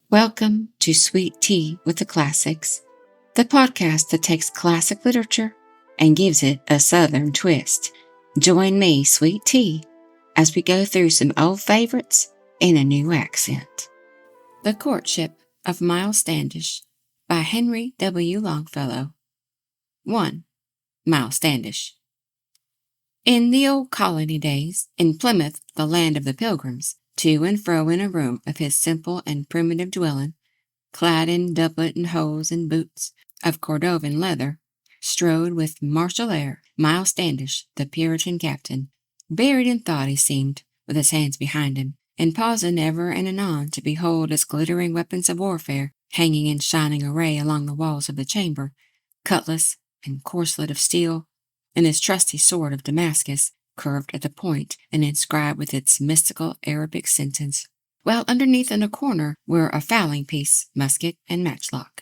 Welcome to Sweet Tea with the Classics, the podcast that takes classic literature and gives it a Southern twist. Join me, Sweet Tea, as we go through some old favorites in a new accent. The Courtship of Miles Standish by Henry W. Longfellow. 1. Miles Standish. In the old colony days, in Plymouth, the land of the Pilgrims, to and fro in a room of his simple and primitive dwelling, clad in doublet and hose and boots of Cordovan leather, strode with martial air Miles Standish, the Puritan captain. Buried in thought he seemed, with his hands behind him, and pausing ever and anon to behold his glittering weapons of warfare hanging in shining array along the walls of the chamber, cutlass and corslet of steel, and his trusty sword of Damascus, curved at the point and inscribed with its mystical Arabic sentence, while underneath in a corner were a fowling-piece, musket, and matchlock.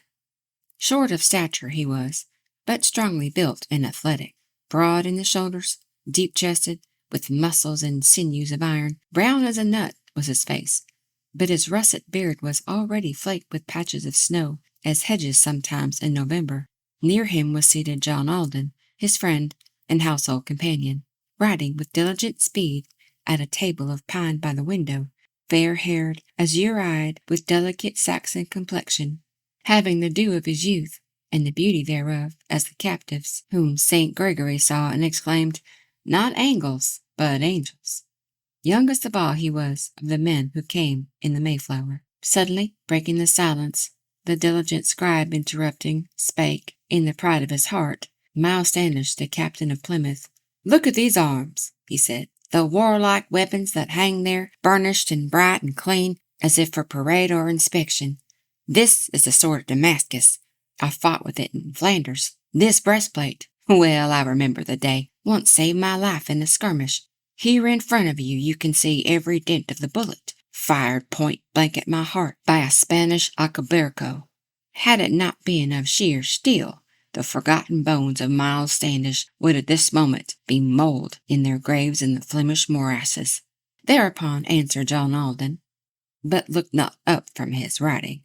Short of stature he was, but strongly built and athletic, broad in the shoulders, deep-chested, with muscles and sinews of iron. Brown as a nut was his face, but his russet beard was already flaked with patches of snow, as hedges sometimes in November. Near him was seated John Alden, his friend and household companion, writing with diligent speed at a table of pine by the window, fair-haired, azure-eyed, with delicate Saxon complexion, having the dew of his youth, and the beauty thereof, as the captives, whom St. Gregory saw and exclaimed, "Not angels, but angels." Youngest of all he was of the men who came in the Mayflower. Suddenly, breaking the silence, the diligent scribe interrupting, spake, in the pride of his heart, Miles Standish, the captain of Plymouth. "Look at these arms," he said, "the warlike weapons that hang there, burnished and bright and clean, as if for parade or inspection. This is the sword of Damascus. I fought with it in Flanders. This breastplate, well, I remember the day, once saved my life in a skirmish. Here in front of you, you can see every dent of the bullet, fired point blank at my heart by a Spanish alcaberco. Had it not been of sheer steel, the forgotten bones of Miles Standish would at this moment be mould in their graves in the Flemish morasses." Thereupon answered John Alden, but looked not up from his writing,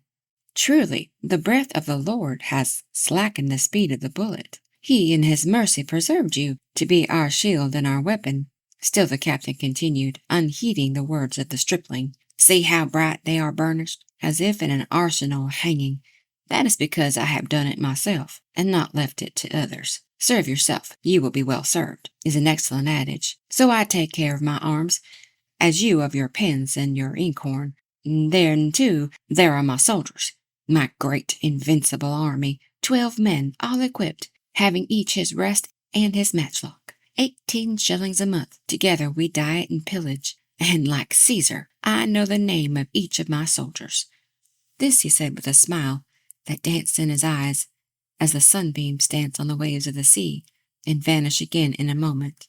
"Truly, the breath of the Lord has slackened the speed of the bullet. He in his mercy preserved you to be our shield and our weapon." Still the captain continued, unheeding the words of the stripling, "See how bright they are burnished, as if in an arsenal hanging. That is because I have done it myself, and not left it to others. Serve yourself, you will be well served, is an excellent adage. So I take care of my arms, as you of your pens and your inkhorn. Then, too, there are my soldiers, my great invincible army, 12 men, all equipped, having each his rest and his matchlock. 18 shillings a month. Together we diet and pillage, and like Caesar, I know the name of each of my soldiers." This he said with a smile that danced in his eyes as the sunbeams dance on the waves of the sea and vanish again in a moment.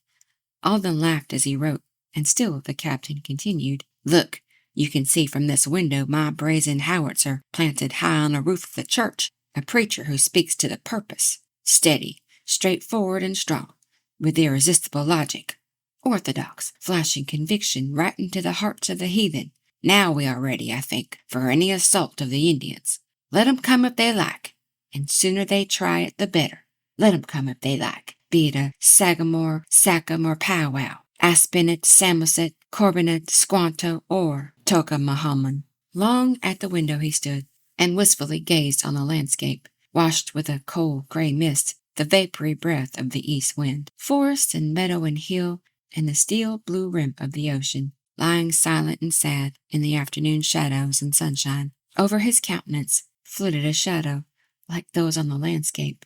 Alden laughed as he wrote, and still the captain continued, "Look, you can see from this window my brazen howitzer planted high on the roof of the church, a preacher who speaks to the purpose, steady, straightforward, and strong, with irresistible logic, orthodox, flashing conviction right into the hearts of the heathen. Now we are ready, I think, for any assault of the Indians. Let 'em come if they like, and sooner they try it the better. Let 'em come if they like, be it a Sagamore, Sachem, or Powwow, Aspinet, Samoset, Corbinet, Squanto, or Toca-Mahamon." Long at the window he stood, and wistfully gazed on the landscape, washed with a cold grey mist, the vapory breath of the east wind, forest and meadow and hill, and the steel-blue rim of the ocean, lying silent and sad in the afternoon shadows and sunshine. Over his countenance flitted a shadow, like those on the landscape.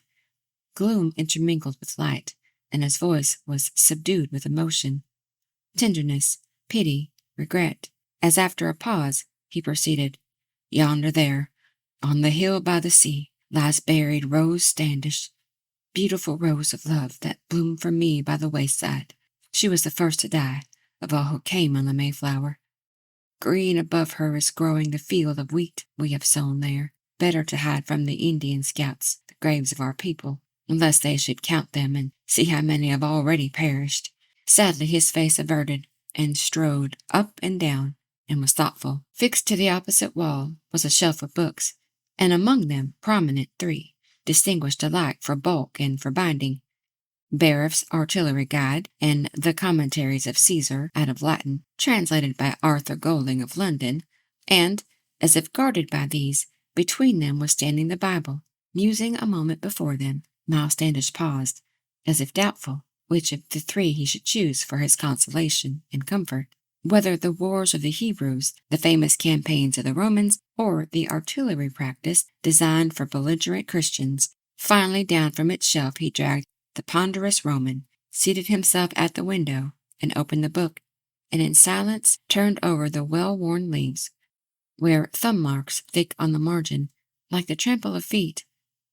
Gloom intermingled with light, and his voice was subdued with emotion, tenderness, pity, regret, as after a pause he proceeded, "Yonder there, on the hill by the sea, lies buried Rose Standish, beautiful rose of love that bloomed for me by the wayside. She was the first to die of all who came on the Mayflower. Green above her is growing the field of wheat we have sown there, better to hide from the Indian scouts the graves of our people, unless they should count them and see how many have already perished." Sadly his face averted, and strode up and down, and was thoughtful. Fixed to the opposite wall was a shelf of books, and among them prominent three, distinguished alike for bulk and for binding: Barrett's Artillery Guide and the Commentaries of Caesar out of Latin, translated by Arthur Golding of London, and, as if guarded by these, between them was standing the Bible. Musing a moment before them, Miles Standish paused, as if doubtful which of the three he should choose for his consolation and comfort, whether the wars of the Hebrews, the famous campaigns of the Romans, or the artillery practice designed for belligerent Christians. Finally, down from its shelf he dragged the ponderous Roman, seated himself at the window, and opened the book, and in silence turned over the well-worn leaves, where thumb marks thick on the margin, like the trample of feet,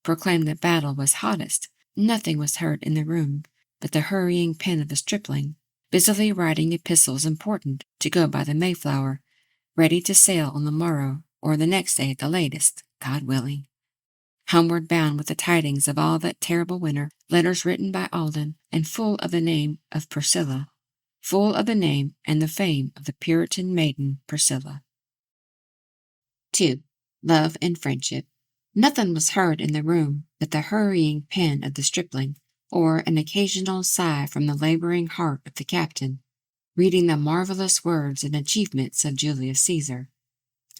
proclaimed that battle was hottest. Nothing was heard in the room but the hurrying pen of the stripling, busily writing epistles important to go by the Mayflower, ready to sail on the morrow or the next day at the latest, God willing. Homeward bound with the tidings of all that terrible winter, letters written by Alden, and full of the name of Priscilla, full of the name and the fame of the Puritan maiden Priscilla. 2. Love and Friendship. Nothing was heard in the room but the hurrying pen of the stripling, or an occasional sigh from the laboring heart of the captain, reading the marvelous words and achievements of Julius Caesar.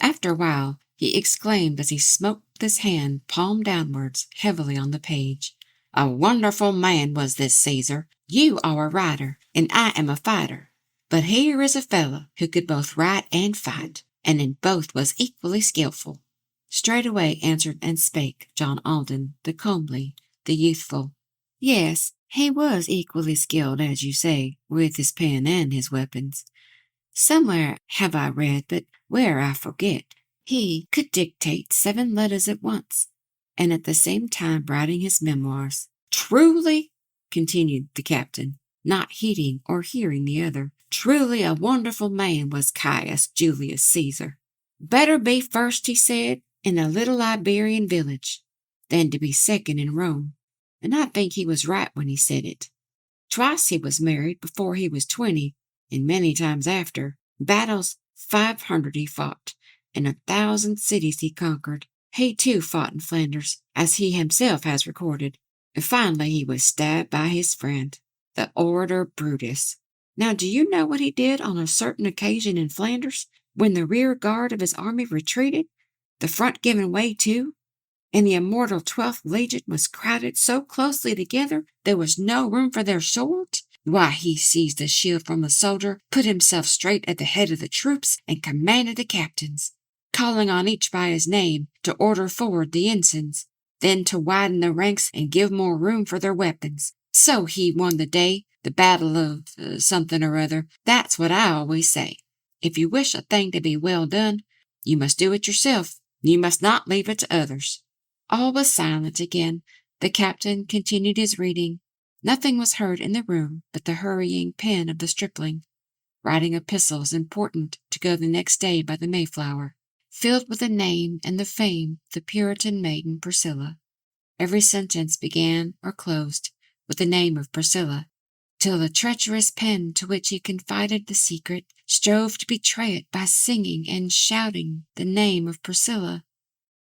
After a while, he exclaimed as he smote his hand palm downwards heavily on the page, "A wonderful man was this Caesar. You are a writer, and I am a fighter. But here is a fellow who could both write and fight, and in both was equally skilful." Straightway answered and spake John Alden, the comely, the youthful. "Yes, he was equally skilled, as you say, with his pen and his weapons. Somewhere have I read, but where I forget, he could dictate 7 letters at once, and at the same time writing his memoirs." "Truly," continued the captain, not heeding or hearing the other, "truly a wonderful man was Caius Julius Caesar. Better be first, he said, in a little Iberian village, than to be second in Rome, and I think he was right when he said it. Twice he was married before he was 20, and many times after. Battles 500 he fought, and 1,000 cities he conquered. He too fought in Flanders, as he himself has recorded. And finally he was stabbed by his friend, the orator Brutus. Now do you know what he did on a certain occasion in Flanders, when the rear guard of his army retreated, the front giving way too, and the immortal 12th Legion was crowded so closely together there was no room for their swords? Why, he seized a shield from a soldier, put himself straight at the head of the troops, and commanded the captains, calling on each by his name, to order forward the ensigns, then to widen the ranks and give more room for their weapons. So he won the day, the battle of something or other. That's what I always say. If you wish a thing to be well done, you must do it yourself. You must not leave it to others." All was silent again. The captain continued his reading. Nothing was heard in the room but the hurrying pen of the stripling, writing epistles important to go the next day by the Mayflower, filled with the name and the fame of the Puritan maiden Priscilla. Every sentence began or closed with the name of Priscilla, till the treacherous pen to which he confided the secret strove to betray it by singing and shouting the name of Priscilla.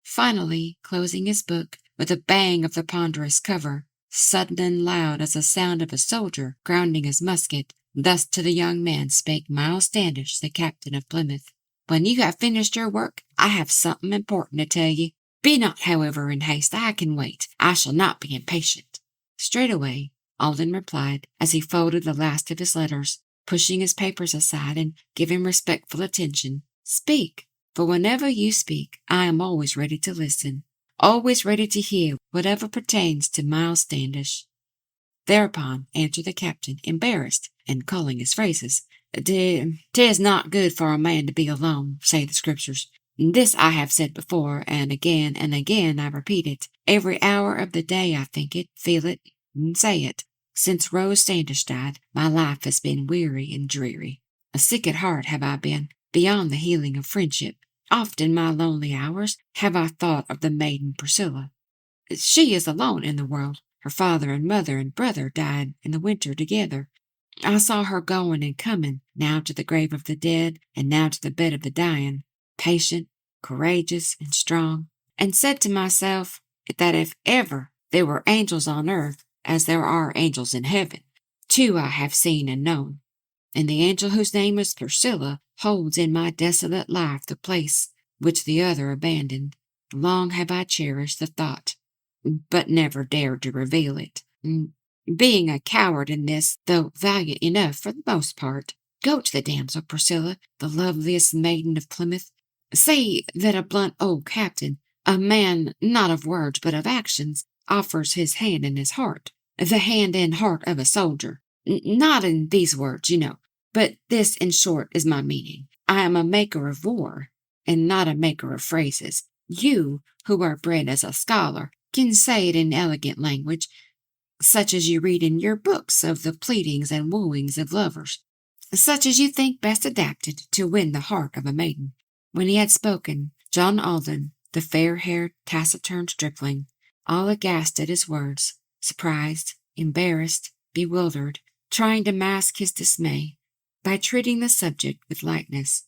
Finally, closing his book with a bang of the ponderous cover, sudden and loud as the sound of a soldier grounding his musket, thus to the young man spake Miles Standish, the captain of Plymouth: "When you have finished your work, I have something important to tell you. Be not, however, in haste. I can wait. I shall not be impatient." Straightway, Alden replied, as he folded the last of his letters, pushing his papers aside and giving respectful attention, "Speak, for whenever you speak, I am always ready to listen, always ready to hear whatever pertains to Miles Standish." Thereupon answered the captain, embarrassed, and calling his phrases, "'Tis not good for a man to be alone, say the Scriptures. This I have said before, and again I repeat it. Every hour of the day I think it, feel it, and say it. Since Rose Standish died, my life has been weary and dreary. A sick at heart have I been, beyond the healing of friendship. Oft in my lonely hours have I thought of the maiden Priscilla. She is alone in the world. Her father and mother and brother died in the winter together. I saw her going and coming, now to the grave of the dead, and now to the bed of the dying, patient, courageous, and strong, and said to myself that if ever there were angels on earth, as there are angels in heaven, two I have seen and known, and the angel whose name is Priscilla holds in my desolate life the place which the other abandoned. Long have I cherished the thought, but never dared to reveal it. Being a coward in this, though valiant enough for the most part. Go to the damsel Priscilla, the loveliest maiden of Plymouth. Say that a blunt old captain, a man not of words but of actions, offers his hand and his heart, the hand and heart of a soldier. Not in these words, you know, but this, in short, is my meaning. I am a maker of war, and not a maker of phrases. You, who are bred as a scholar, can say it in elegant language, such as you read in your books of the pleadings and wooings of lovers, such as you think best adapted to win the heart of a maiden. When he had spoken, John Alden, the fair-haired, taciturn stripling, all aghast at his words, surprised, embarrassed, bewildered, trying to mask his dismay by treating the subject with lightness,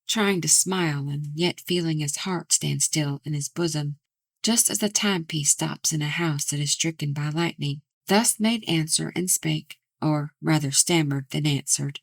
trying to smile and yet feeling his heart stand still in his bosom, just as the timepiece stops in a house that is stricken by lightning, thus made answer and spake, or rather stammered than answered.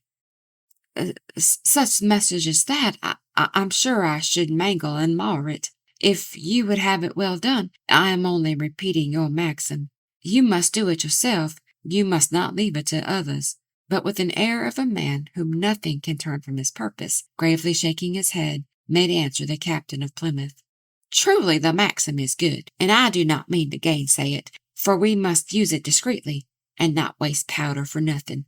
Such message as that, I'm sure I should mangle and mar it. If you would have it well done, I am only repeating your maxim. You must do it yourself, you must not leave it to others. But with an air of a man whom nothing can turn from his purpose, gravely shaking his head, made answer the captain of Plymouth. Truly the maxim is good, and I do not mean to gainsay it, for we must use it discreetly, and not waste powder for nothing.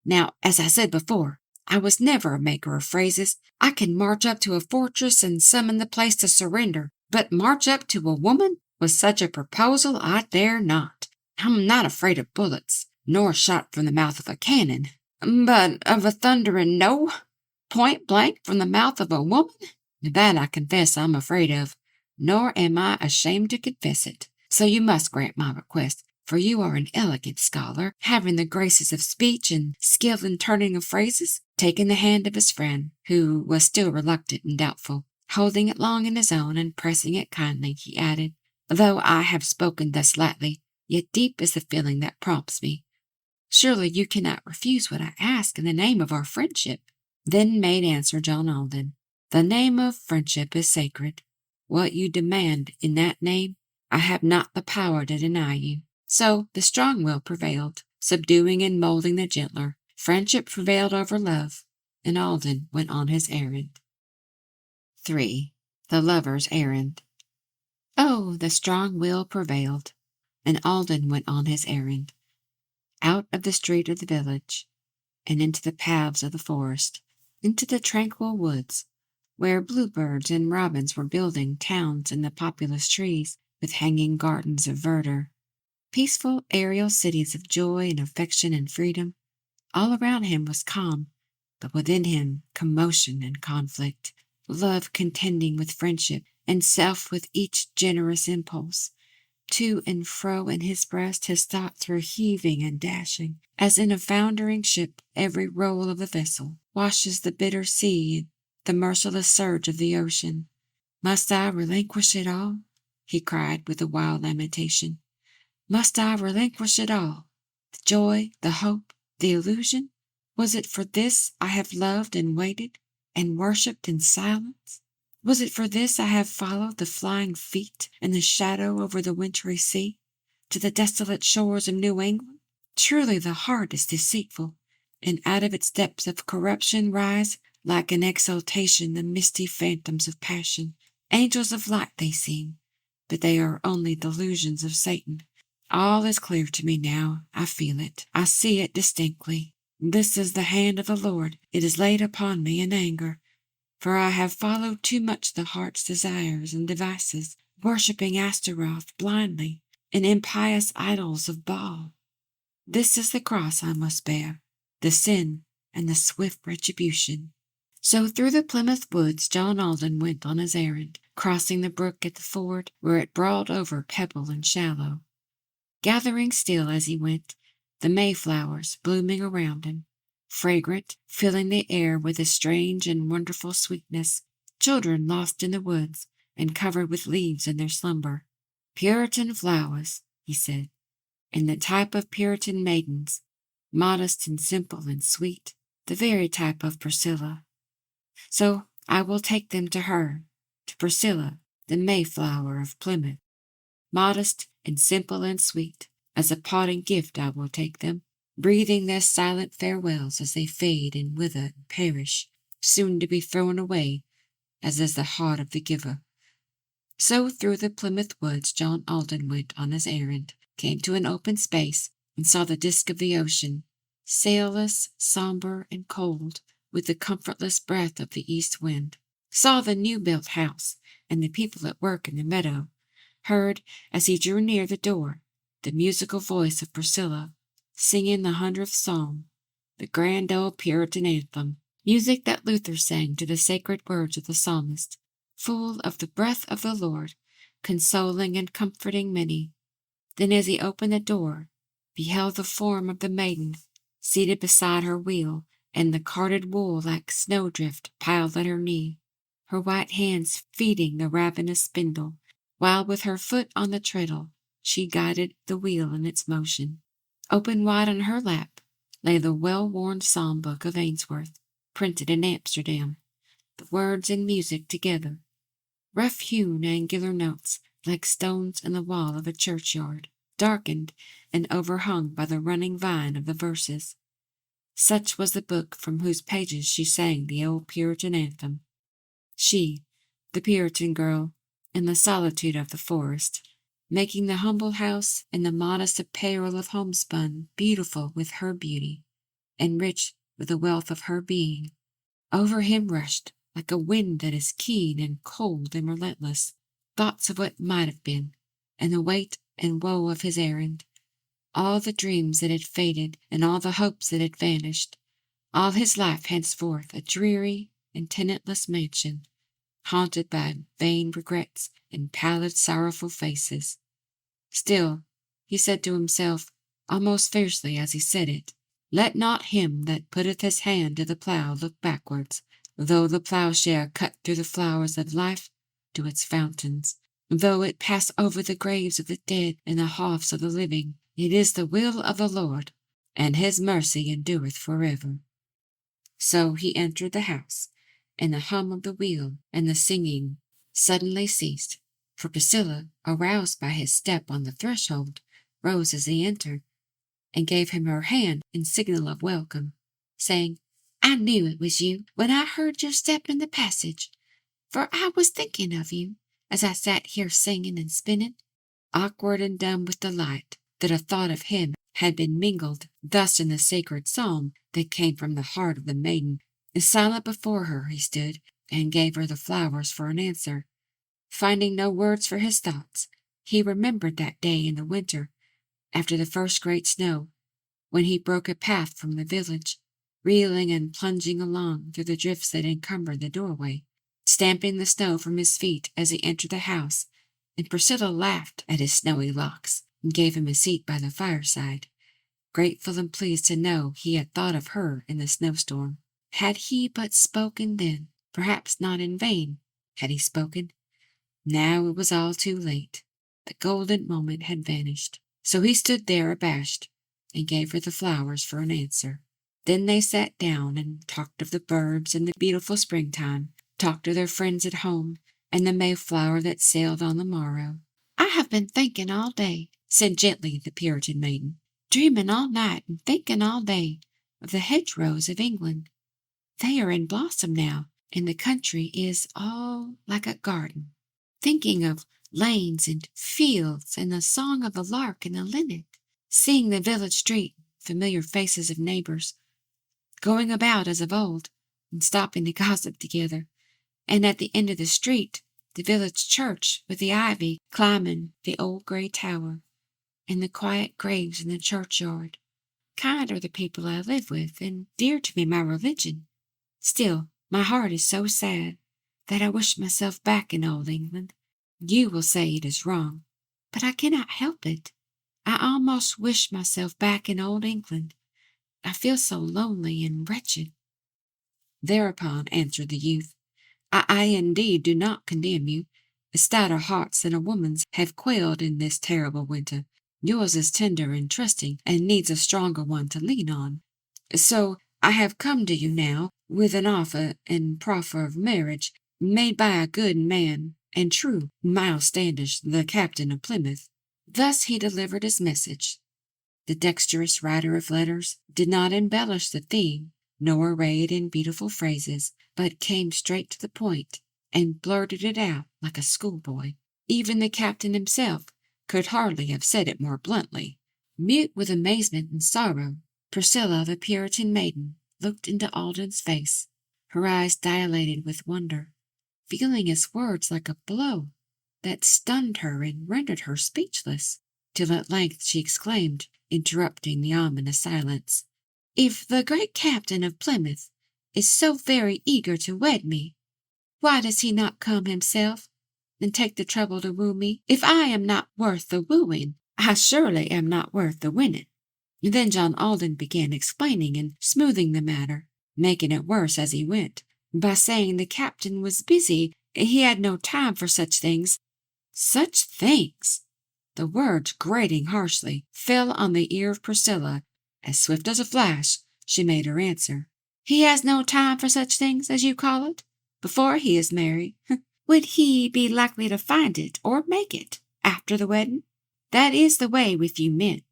Now, as I said before, I was never a maker of phrases. I can march up to a fortress and summon the place to surrender, but march up to a woman with such a proposal I dare not. I'm not afraid of bullets, nor shot from the mouth of a cannon, but of a thundering no, point blank from the mouth of a woman? That I confess I'm afraid of, nor am I ashamed to confess it. So you must grant my request, for you are an elegant scholar, having the graces of speech and skill in turning of phrases. Taking the hand of his friend, who was still reluctant and doubtful, holding it long in his own and pressing it kindly, he added, though I have spoken thus lightly, yet deep is the feeling that prompts me. Surely you cannot refuse what I ask in the name of our friendship. Then made answer John Alden, the name of friendship is sacred. What you demand in that name, I have not the power to deny you. So the strong will prevailed, subduing and molding the gentler. Friendship prevailed over love, and Alden went on his errand. 3. The Lover's Errand. Oh, the strong will prevailed, and Alden went on his errand, out of the street of the village, and into the paths of the forest, into the tranquil woods, where bluebirds and robins were building towns in the populous trees with hanging gardens of verdure, peaceful aerial cities of joy and affection and freedom. All around him was calm, but within him commotion and conflict, love contending with friendship, and self with each generous impulse. To and fro in his breast his thoughts were heaving and dashing, as in a foundering ship every roll of the vessel washes the bitter sea, the merciless surge of the ocean. Must I relinquish it all? He cried with a wild lamentation. Must I relinquish it all? The joy, the hope, the illusion? Was it for this I have loved and waited, and worshipped in silence? Was it for this I have followed the flying feet and the shadow over the wintry sea, to the desolate shores of New England? Truly the heart is deceitful, and out of its depths of corruption rise, like an exaltation, the misty phantoms of passion. Angels of light they seem, but they are only delusions of Satan. All is clear to me now. I feel it. I see it distinctly. This is the hand of the Lord. It is laid upon me in anger, for I have followed too much the heart's desires and devices, worshipping Astaroth blindly, and impious idols of Baal. This is the cross I must bear, the sin and the swift retribution. So through the Plymouth woods John Alden went on his errand, crossing the brook at the ford, where it brawled over pebble and shallow, gathering still as he went, the mayflowers blooming around him, fragrant, filling the air with a strange and wonderful sweetness. Children lost in the woods and covered with leaves in their slumber. Puritan flowers, he said, and the type of Puritan maidens, modest and simple and sweet, the very type of Priscilla. So I will take them to her, to Priscilla, the Mayflower of Plymouth. Modest and simple and sweet, as a parting gift I will take them, breathing their silent farewells as they fade and wither and perish, soon to be thrown away, as is the heart of the giver. So through the Plymouth woods John Alden went on his errand, came to an open space, and saw the disk of the ocean, sailless, sombre, and cold, with the comfortless breath of the east wind. Saw the new-built house, and the people at work in the meadow. Heard, as he drew near the door, the musical voice of Priscilla, singing the 100th Psalm, the grand old Puritan anthem, music that Luther sang to the sacred words of the psalmist, full of the breath of the Lord, consoling and comforting many. Then as he opened the door, beheld the form of the maiden, seated beside her wheel, and the carded wool like snowdrift piled at her knee, her white hands feeding the ravenous spindle, while with her foot on the treadle she guided the wheel in its motion. Open wide on her lap lay the well-worn psalm book of Ainsworth, printed in Amsterdam, the words and music together, rough-hewn angular notes like stones in the wall of a churchyard, darkened and overhung by the running vine of the verses. Such was the book from whose pages she sang the old Puritan anthem. She, the Puritan girl, in the solitude of the forest, making the humble house and the modest apparel of homespun beautiful with her beauty, and rich with the wealth of her being. Over him rushed, like a wind that is keen and cold and relentless, thoughts of what might have been, and the weight and woe of his errand, all the dreams that had faded and all the hopes that had vanished, all his life henceforth a dreary and tenantless mansion, haunted by vain regrets and pallid sorrowful faces. Still, he said to himself, almost fiercely as he said it, let not him that putteth his hand to the plough look backwards, though the ploughshare cut through the flowers of life to its fountains, though it pass over the graves of the dead and the hearths of the living. It is the will of the Lord, and his mercy endureth forever. So he entered the house, and the hum of the wheel and the singing suddenly ceased, for Priscilla, aroused by his step on the threshold, rose as he entered, and gave him her hand in signal of welcome, saying, I knew it was you when I heard your step in the passage, for I was thinking of you as I sat here singing and spinning, awkward and dumb with delight that a thought of him had been mingled thus in the sacred psalm that came from the heart of the maiden. Silent before her he stood, and gave her the flowers for an answer. Finding no words for his thoughts, he remembered that day in the winter, after the first great snow, when he broke a path from the village, reeling and plunging along through the drifts that encumbered the doorway, stamping the snow from his feet as he entered the house, and Priscilla laughed at his snowy locks, and gave him a seat by the fireside, grateful and pleased to know he had thought of her in the snowstorm. Had he but spoken then, perhaps not in vain, had he spoken. Now it was all too late. The golden moment had vanished. So he stood there abashed, and gave her the flowers for an answer. Then they sat down and talked of the birds and the beautiful springtime, talked of their friends at home, and the Mayflower that sailed on the morrow. I have been thinking all day, said gently the Puritan maiden, dreaming all night and thinking all day of the hedgerows of England. They are in blossom now, and the country is all like a garden. Thinking of lanes and fields and the song of the lark and the linnet, seeing the village street, familiar faces of neighbors, going about as of old, and stopping to gossip together, and at the end of the street, the village church with the ivy climbing the old gray tower, and the quiet graves in the churchyard. Kind are the people I live with, and dear to me my religion. Still, my heart is so sad that I wish myself back in old England. You will say it is wrong, but I cannot help it. I almost wish myself back in old England, I feel so lonely and wretched." Thereupon answered the youth, I indeed do not condemn you. Stouter hearts than a woman's have quailed in this terrible winter. Yours is tender and trusting, and needs a stronger one to lean on. So I have come to you now with an offer and proffer of marriage made by a good man and true, Miles Standish, the captain of Plymouth." Thus he delivered his message. The dexterous writer of letters did not embellish the theme, nor array it in beautiful phrases, but came straight to the point, and blurted it out like a schoolboy. Even the captain himself could hardly have said it more bluntly. Mute with amazement and sorrow, Priscilla, the Puritan maiden, looked into Alden's face, her eyes dilated with wonder, feeling his words like a blow that stunned her and rendered her speechless, till at length she exclaimed, interrupting the ominous silence, "If the great captain of Plymouth is so very eager to wed me, why does he not come himself and take the trouble to woo me? If I am not worth the wooing, I surely am not worth the winning." Then John Alden began explaining and smoothing the matter, making it worse as he went, by saying the captain was busy, he had no time for such things. Such things! The words, grating harshly, fell on the ear of Priscilla. As swift as a flash, she made her answer. "He has no time for such things, as you call it, before he is married. Would he be likely to find it, or make it, after the wedding? That is the way with you men.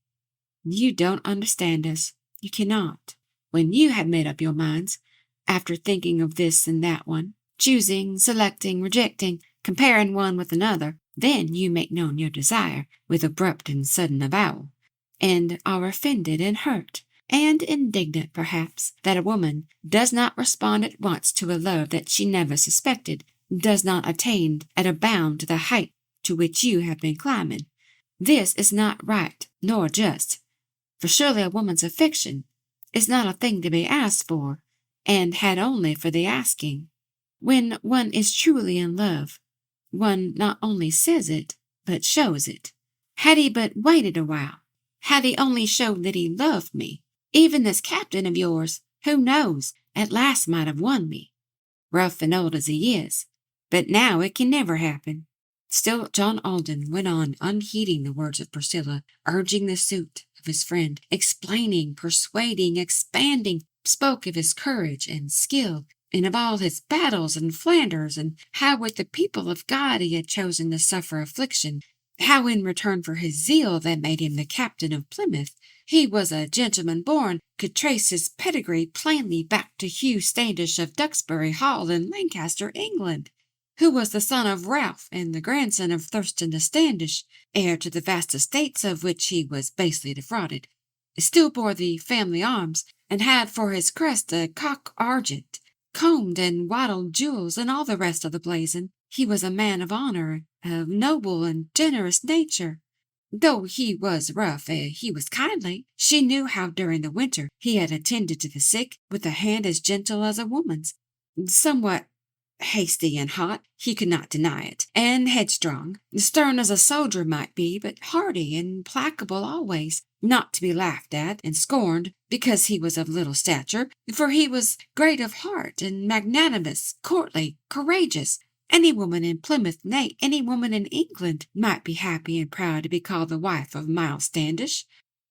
You don't understand us. You cannot. When you have made up your minds, after thinking of this and that one, choosing, selecting, rejecting, comparing one with another, then you make known your desire with abrupt and sudden avowal, and are offended and hurt, and indignant, perhaps, that a woman does not respond at once to a love that she never suspected, does not attain at a bound to the height to which you have been climbing. This is not right nor just, for surely a woman's affection is not a thing to be asked for, and had only for the asking. When one is truly in love, one not only says it, but shows it. Had he but waited a while, had he only showed that he loved me, even this captain of yours, who knows, at last might have won me, rough and old as he is. But now it can never happen." Still John Alden went on, unheeding the words of Priscilla, urging the suit of his friend, explaining, persuading, expanding, spoke of his courage and skill, and of all his battles in Flanders, and how with the people of God he had chosen to suffer affliction, how in return for his zeal that made him the captain of Plymouth, he was a gentleman born, could trace his pedigree plainly back to Hugh Standish of Duxbury Hall in Lancaster, England, who was the son of Ralph and the grandson of Thurston de Standish, heir to the vast estates of which he was basely defrauded, still bore the family arms, and had for his crest a cock argent, combed and wattled jewels, and all the rest of the blazon. He was a man of honor, of noble and generous nature. Though he was rough, he was kindly. She knew how during the winter he had attended to the sick with a hand as gentle as a woman's. Somewhat hasty and hot, he could not deny it, and headstrong, stern as a soldier might be, but hardy and placable always, not to be laughed at and scorned because he was of little stature, for he was great of heart and magnanimous, courtly, courageous. Any woman in Plymouth, nay, any woman in England, might be happy and proud to be called the wife of Miles Standish.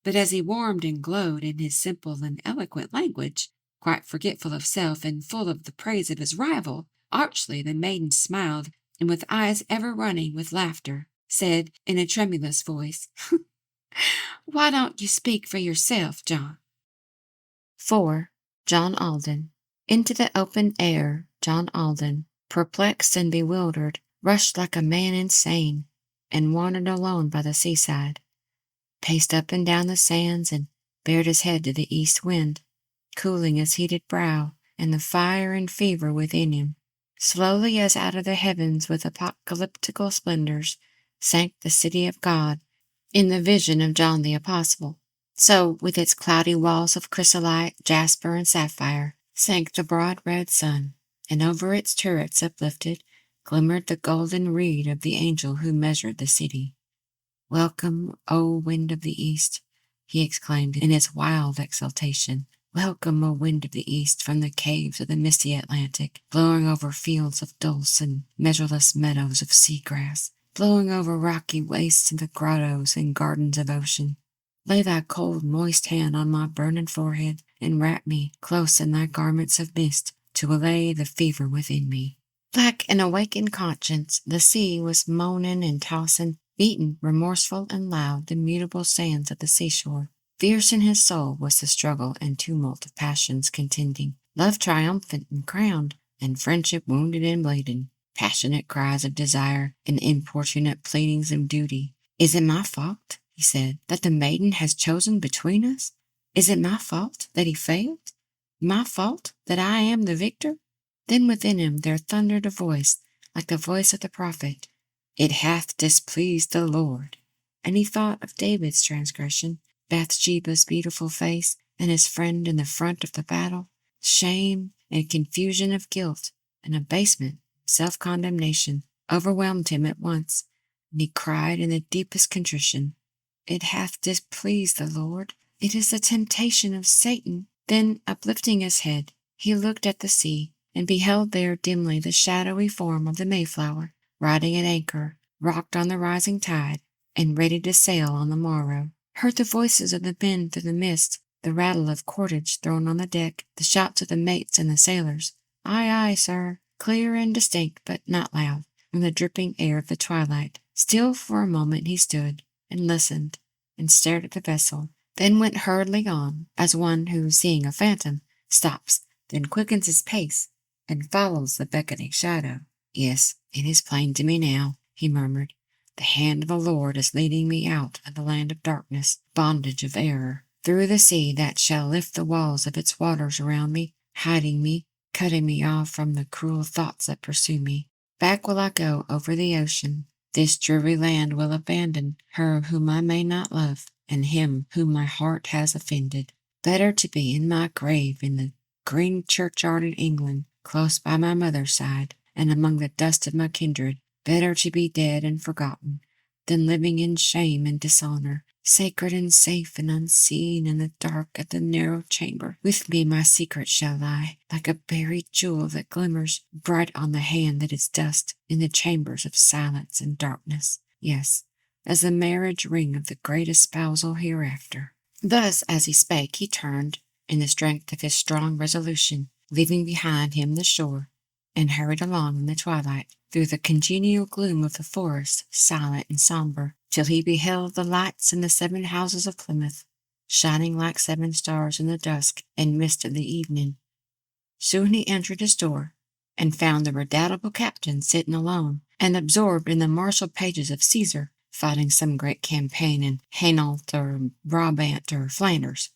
But as he warmed and glowed in his simple and eloquent language, quite forgetful of self and full of the praise of his rival, archly the maiden smiled, and with eyes ever running with laughter, said in a tremulous voice, "Why don't you speak for yourself, John?" 4. John Alden. Into the open air, John Alden, perplexed and bewildered, rushed like a man insane, and wandered alone by the seaside, paced up and down the sands, and bared his head to the east wind, cooling his heated brow and the fire and fever within him. Slowly as out of the heavens with apocalyptical splendors sank the city of God in the vision of John the Apostle. So, with its cloudy walls of chrysolite, jasper, and sapphire, sank the broad red sun, and over its turrets uplifted glimmered the golden reed of the angel who measured the city. Welcome, O wind of the east, he exclaimed in his wild exultation. Welcome, O wind of the east, from the caves of the misty Atlantic, blowing over fields of dulse and measureless meadows of sea-grass, blowing over rocky wastes into grottos and gardens of ocean. Lay thy cold, moist hand on my burning forehead, and wrap me close in thy garments of mist, to allay the fever within me. Like an awakened conscience, the sea was moaning and tossing, beating, remorseful and loud, the mutable sands of the seashore. Fierce in his soul was the struggle and tumult of passions contending, love triumphant and crowned, and friendship wounded and bleeding, passionate cries of desire and importunate pleadings of duty. Is it my fault, he said, that the maiden has chosen between us? Is it my fault that he failed? My fault that I am the victor? Then within him there thundered a voice, like the voice of the prophet, It hath displeased the Lord. And he thought of David's transgression, Bathsheba's beautiful face, and his friend in the front of the battle. Shame and confusion of guilt and abasement, self-condemnation, overwhelmed him at once, and he cried in the deepest contrition, It hath displeased the Lord. It is the temptation of Satan. Then, uplifting his head, he looked at the sea, and beheld there dimly the shadowy form of the Mayflower, riding at anchor, rocked on the rising tide, and ready to sail on the morrow. Heard the voices of the men through the mist, the rattle of cordage thrown on the deck, the shouts of the mates and the sailors. Aye, aye, sir, clear and distinct, but not loud, from the dripping air of the twilight. Still for a moment he stood, and listened, and stared at the vessel, then went hurriedly on, as one who, seeing a phantom, stops, then quickens his pace, and follows the beckoning shadow. Yes, it is plain to me now, he murmured. The hand of the Lord is leading me out of the land of darkness, bondage of error, through the sea that shall lift the walls of its waters around me, hiding me, cutting me off from the cruel thoughts that pursue me. Back will I go over the ocean. This dreary land will abandon her whom I may not love, and him whom my heart has offended. Better to be in my grave in the green churchyard in England, close by my mother's side, and among the dust of my kindred. Better to be dead and forgotten, than living in shame and dishonor, sacred and safe and unseen in the dark of the narrow chamber. With me my secret shall lie, like a buried jewel that glimmers bright on the hand that is dust, in the chambers of silence and darkness. Yes, as the marriage ring of the great espousal hereafter. Thus, as he spake, he turned, in the strength of his strong resolution, leaving behind him the shore, and hurried along in the twilight, through the congenial gloom of the forest, silent and sombre, till he beheld the lights in the 7 houses of Plymouth, shining like 7 stars in the dusk and mist of the evening. Soon he entered his door, and found the redoubtable captain sitting alone, and absorbed in the martial pages of Caesar, fighting some great campaign in Hainault or Brabant or Flanders.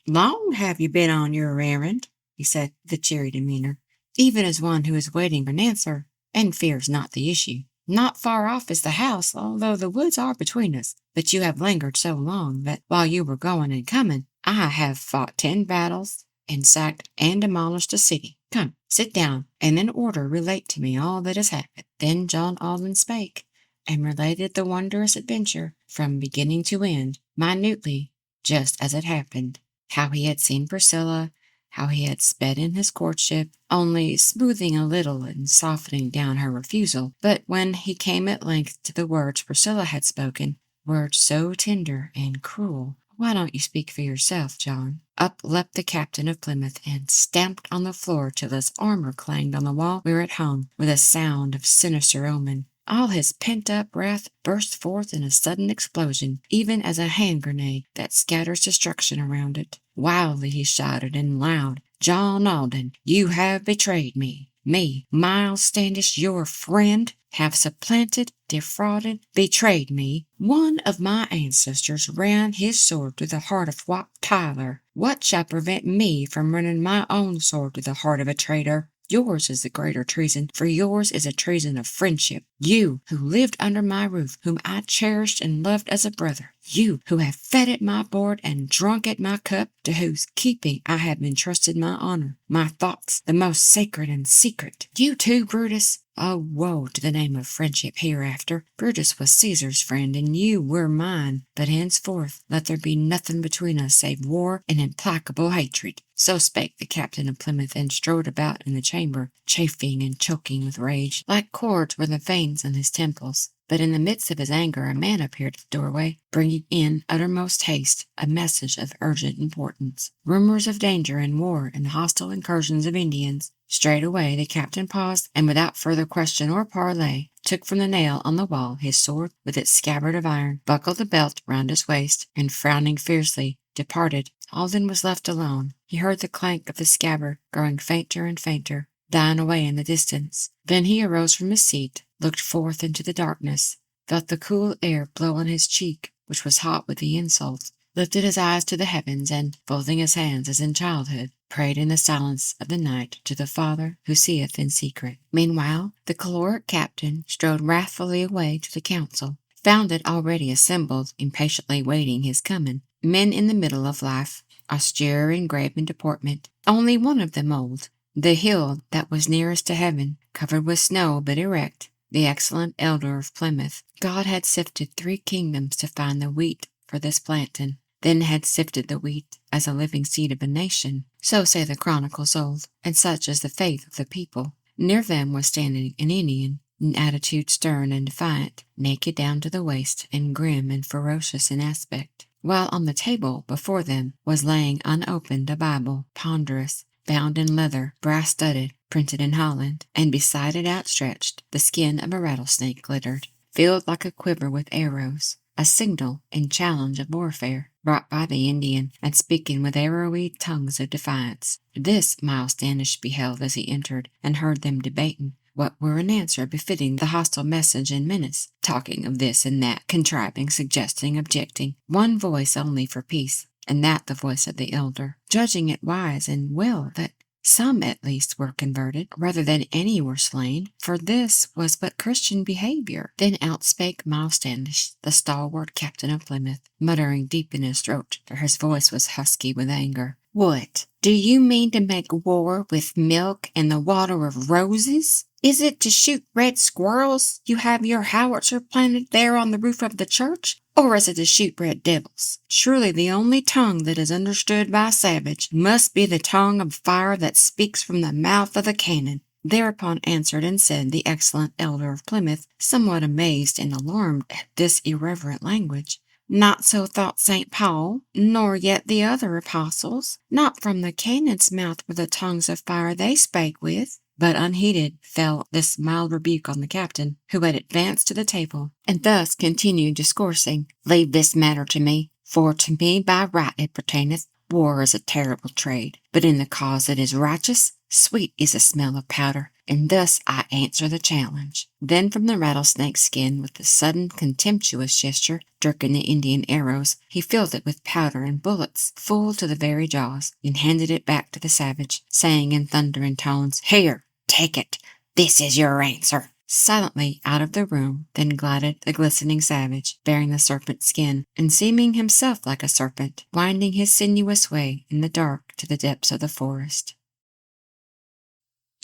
"Long have you been on your errand?" he said with a cheery demeanor, even as one who is waiting for an answer, and fears not the issue. "Not far off is the house, although the woods are between us. But you have lingered so long that, while you were going and coming, I have fought 10 battles, and sacked and demolished a city. Come, sit down, and in order relate to me all that has happened." Then John Alden spake, and related the wondrous adventure from beginning to end, minutely, just as it happened. How he had seen Priscilla, how he had sped in his courtship, only smoothing a little and softening down her refusal. But when he came at length to the words Priscilla had spoken, words so tender and cruel, "Why don't you speak for yourself, John?" Up leapt the captain of Plymouth, and stamped on the floor till his armor clanged on the wall where it hung, with a sound of sinister omen. All his pent-up wrath burst forth in a sudden explosion, even as a hand grenade that scatters destruction around it. Wildly he shouted, and loud, "John Alden, you have betrayed me. Me, Miles Standish, your friend, have supplanted, defrauded, betrayed me. One of my ancestors ran his sword through the heart of Wat Tyler. What shall prevent me from running my own sword through the heart of a traitor? Yours is the greater treason, for yours is a treason of friendship. You, who lived under my roof, whom I cherished and loved as a brother. You, who have fed at my board and drunk at my cup, to whose keeping I have entrusted my honor, my thoughts, the most sacred and secret. You too, Brutus, Oh, woe to the name of friendship hereafter! Brutus was Caesar's friend, and you were mine. But henceforth let there be nothing between us save war and implacable hatred. So spake the captain of Plymouth, and strode about in the chamber, chafing and choking with rage. Like cords were the veins in his temples. But in the midst of his anger a man appeared at the doorway, bringing in uttermost haste a message of urgent importance. Rumors of danger and war and hostile incursions of Indians. Straightway the captain paused, and without further question or parley, took from the nail on the wall his sword with its scabbard of iron, buckled the belt round his waist, and frowning fiercely, departed. Alden was left alone. He heard the clank of the scabbard growing fainter and fainter, dying away in the distance. Then he arose from his seat, looked forth into the darkness, felt the cool air blow on his cheek, which was hot with the insult, lifted his eyes to the heavens, and, folding his hands as in childhood, prayed in the silence of the night to the Father who seeth in secret. Meanwhile, the choleric captain strode wrathfully away to the council, found it already assembled, impatiently waiting his coming. Men in the middle of life, austere and grave in deportment, only one of them old, the hill that was nearest to heaven, covered with snow but erect, the excellent elder of Plymouth. God had sifted 3 kingdoms to find the wheat for this planting, then had sifted the wheat as a living seed of a nation. So say the chronicles old, and such is the faith of the people. Near them was standing an Indian, in attitude stern and defiant, naked down to the waist, and grim and ferocious in aspect, while on the table before them was laying unopened a Bible, ponderous, bound in leather, brass-studded, printed in Holland, and beside it outstretched, the skin of a rattlesnake glittered, filled like a quiver with arrows, a signal and challenge of warfare, brought by the Indian, and speaking with arrowy tongues of defiance. This John Standish beheld as he entered, and heard them debating what were an answer befitting the hostile message and menace, talking of this and that, contriving, suggesting, objecting, one voice only for peace, and that the voice of the elder, judging it wise and well that some at least were converted, rather than any were slain, for this was but Christian behavior. Then outspake Miles Standish, the stalwart captain of Plymouth, muttering deep in his throat, for his voice was husky with anger. What, do you mean to make war with milk and the water of roses? Is it to shoot red squirrels you have your howitzer planted there on the roof of the church? Or is it to shoot red devils? Surely the only tongue that is understood by a savage must be the tongue of fire that speaks from the mouth of the cannon. Thereupon answered and said the excellent elder of Plymouth, somewhat amazed and alarmed at this irreverent language. Not so thought St. Paul, nor yet the other apostles. Not from the cannon's mouth were the tongues of fire they spake with. But unheeded fell this mild rebuke on the captain, who had advanced to the table, and thus continued discoursing. Leave this matter to me, for to me by right it pertaineth. War is a terrible trade, but in the cause that is righteous, sweet is the smell of powder, and thus I answer the challenge. Then from the rattlesnake skin, with a sudden contemptuous gesture, jerking the Indian arrows, he filled it with powder and bullets, full to the very jaws, and handed it back to the savage, saying in thundering tones, Here, take it. This is your answer. Silently out of the room then glided the glistening savage, bearing the serpent skin, and seeming himself like a serpent, winding his sinuous way in the dark to the depths of the forest.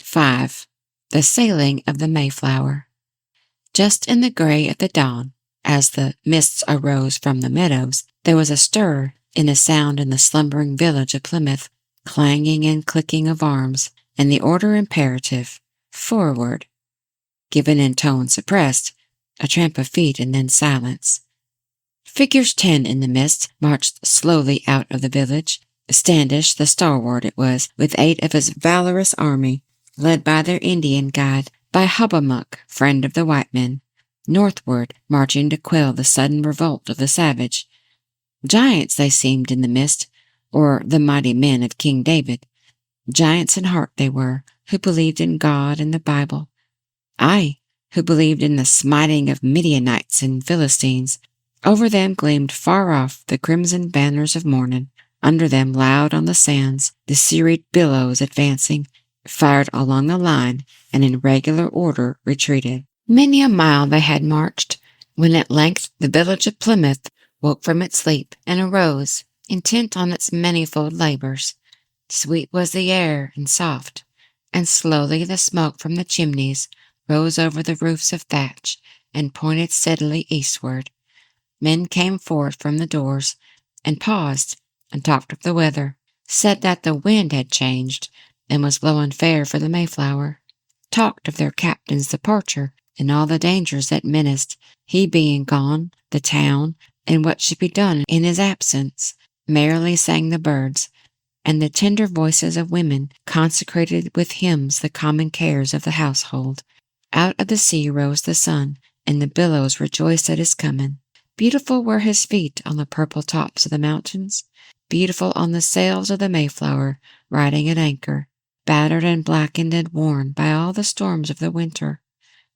5. The Sailing of the Mayflower. Just in the gray of the dawn, as the mists arose from the meadows, there was a stir and a sound in the slumbering village of Plymouth, clanging and clicking of arms, and the order imperative, forward, given in tone suppressed, a tramp of feet and then silence. Figures 10 in the mist marched slowly out of the village. Standish, the stalwart it was, with 8 of his valorous army, led by their Indian guide, by Hobbamook, friend of the white men, northward, marching to quell the sudden revolt of the savage. Giants they seemed in the mist, or the mighty men of King David. Giants in heart they were, who believed in God and the Bible. Aye, who believed in the smiting of Midianites and Philistines. Over them gleamed far off the crimson banners of morning. Under them, loud on the sands, the serried billows advancing, fired along the line, and in regular order retreated. Many a mile they had marched, when at length the village of Plymouth woke from its sleep, and arose, intent on its manifold labors. Sweet was the air and soft, and slowly the smoke from the chimneys rose over the roofs of thatch and pointed steadily eastward. Men came forth from the doors and paused and talked of the weather, said that the wind had changed and was blowing fair for the Mayflower, talked of their captain's departure and all the dangers that menaced, he being gone, the town, and what should be done in his absence. Merrily sang the birds, and the tender voices of women consecrated with hymns the common cares of the household. Out of the sea rose the sun, and the billows rejoiced at his coming. Beautiful were his feet on the purple tops of the mountains, beautiful on the sails of the Mayflower, riding at anchor, battered and blackened and worn by all the storms of the winter.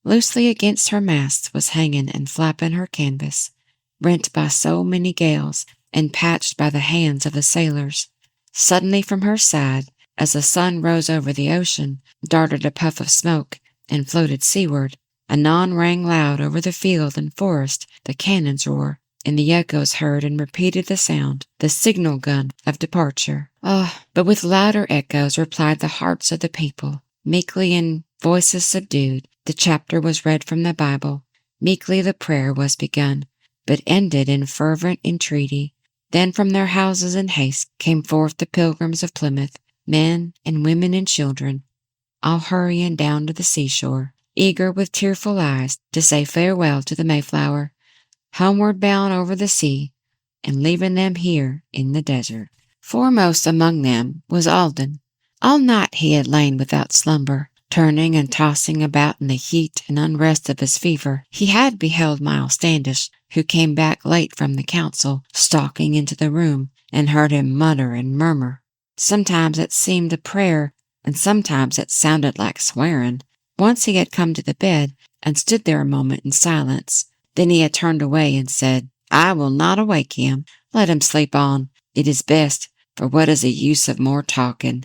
Loosely against her masts was hanging and flapping her canvas, rent by so many gales and patched by the hands of the sailors. Suddenly from her side, as the sun rose over the ocean, darted a puff of smoke and floated seaward. Anon rang loud over the field and forest the cannon's roar, and the echoes heard and repeated the sound, the signal gun of departure. But with louder echoes replied the hearts of the people. Meekly in voices subdued, the chapter was read from the Bible. Meekly the prayer was begun, but ended in fervent entreaty. Then from their houses in haste came forth the pilgrims of Plymouth, men and women and children, all hurrying down to the seashore, eager with tearful eyes to say farewell to the Mayflower, homeward bound over the sea, and leaving them here in the desert. Foremost among them was Alden. All night he had lain without slumber, turning and tossing about in the heat and unrest of his fever. He had beheld John Standish, who came back late from the council, stalking into the room, and heard him mutter and murmur. Sometimes it seemed a prayer, and sometimes it sounded like swearing. Once he had come to the bed and stood there a moment in silence. Then he had turned away and said, "I will not awake him. Let him sleep on. It is best, for what is the use of more talking?"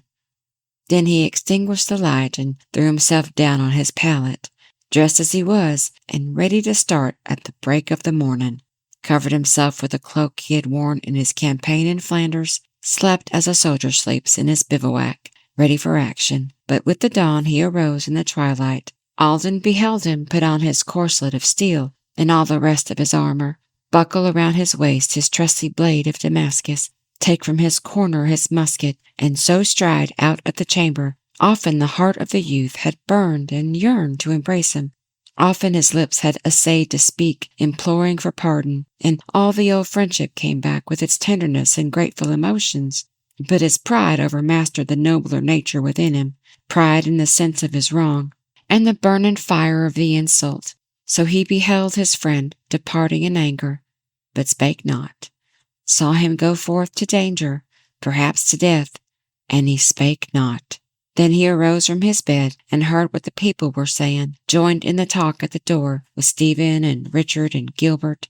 Then he extinguished the light and threw himself down on his pallet, dressed as he was, and ready to start at the break of the morning, covered himself with a cloak he had worn in his campaign in Flanders, slept as a soldier sleeps in his bivouac, ready for action. But with the dawn he arose in the twilight. Alden beheld him put on his corslet of steel and all the rest of his armor, buckle around his waist his trusty blade of Damascus, take from his corner his musket, and so stride out of the chamber. Often the heart of the youth had burned and yearned to embrace him. Often his lips had essayed to speak, imploring for pardon, and all the old friendship came back with its tenderness and grateful emotions. But his pride overmastered the nobler nature within him, pride in the sense of his wrong, and the burning fire of the insult. So he beheld his friend departing in anger, but spake not, saw him go forth to danger, perhaps to death, and he spake not. Then he arose from his bed and heard what the people were saying, joined in the talk at the door with Stephen and Richard and Gilbert,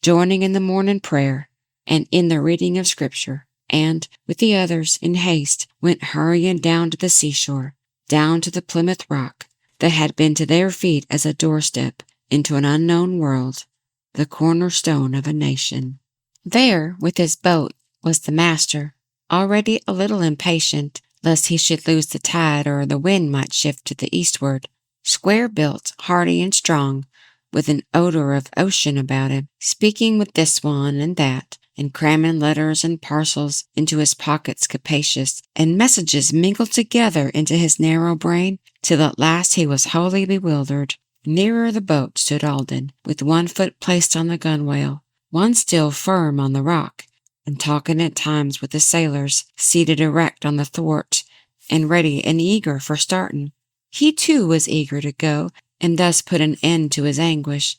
joining in the morning prayer and in the reading of Scripture, and, with the others, in haste, went hurrying down to the seashore, down to the Plymouth Rock, that had been to their feet as a doorstep into an unknown world, the cornerstone of a nation. There, with his boat, was the master, already a little impatient, lest he should lose the tide or the wind might shift to the eastward, square-built, hardy and strong, with an odor of ocean about him, speaking with this one and that, and cramming letters and parcels into his pockets capacious, and messages mingled together into his narrow brain, till at last he was wholly bewildered. Nearer the boat stood Alden, with one foot placed on the gunwale, one still firm on the rock, and talking at times with the sailors, seated erect on the thwart, and ready and eager for starting. He too was eager to go, and thus put an end to his anguish,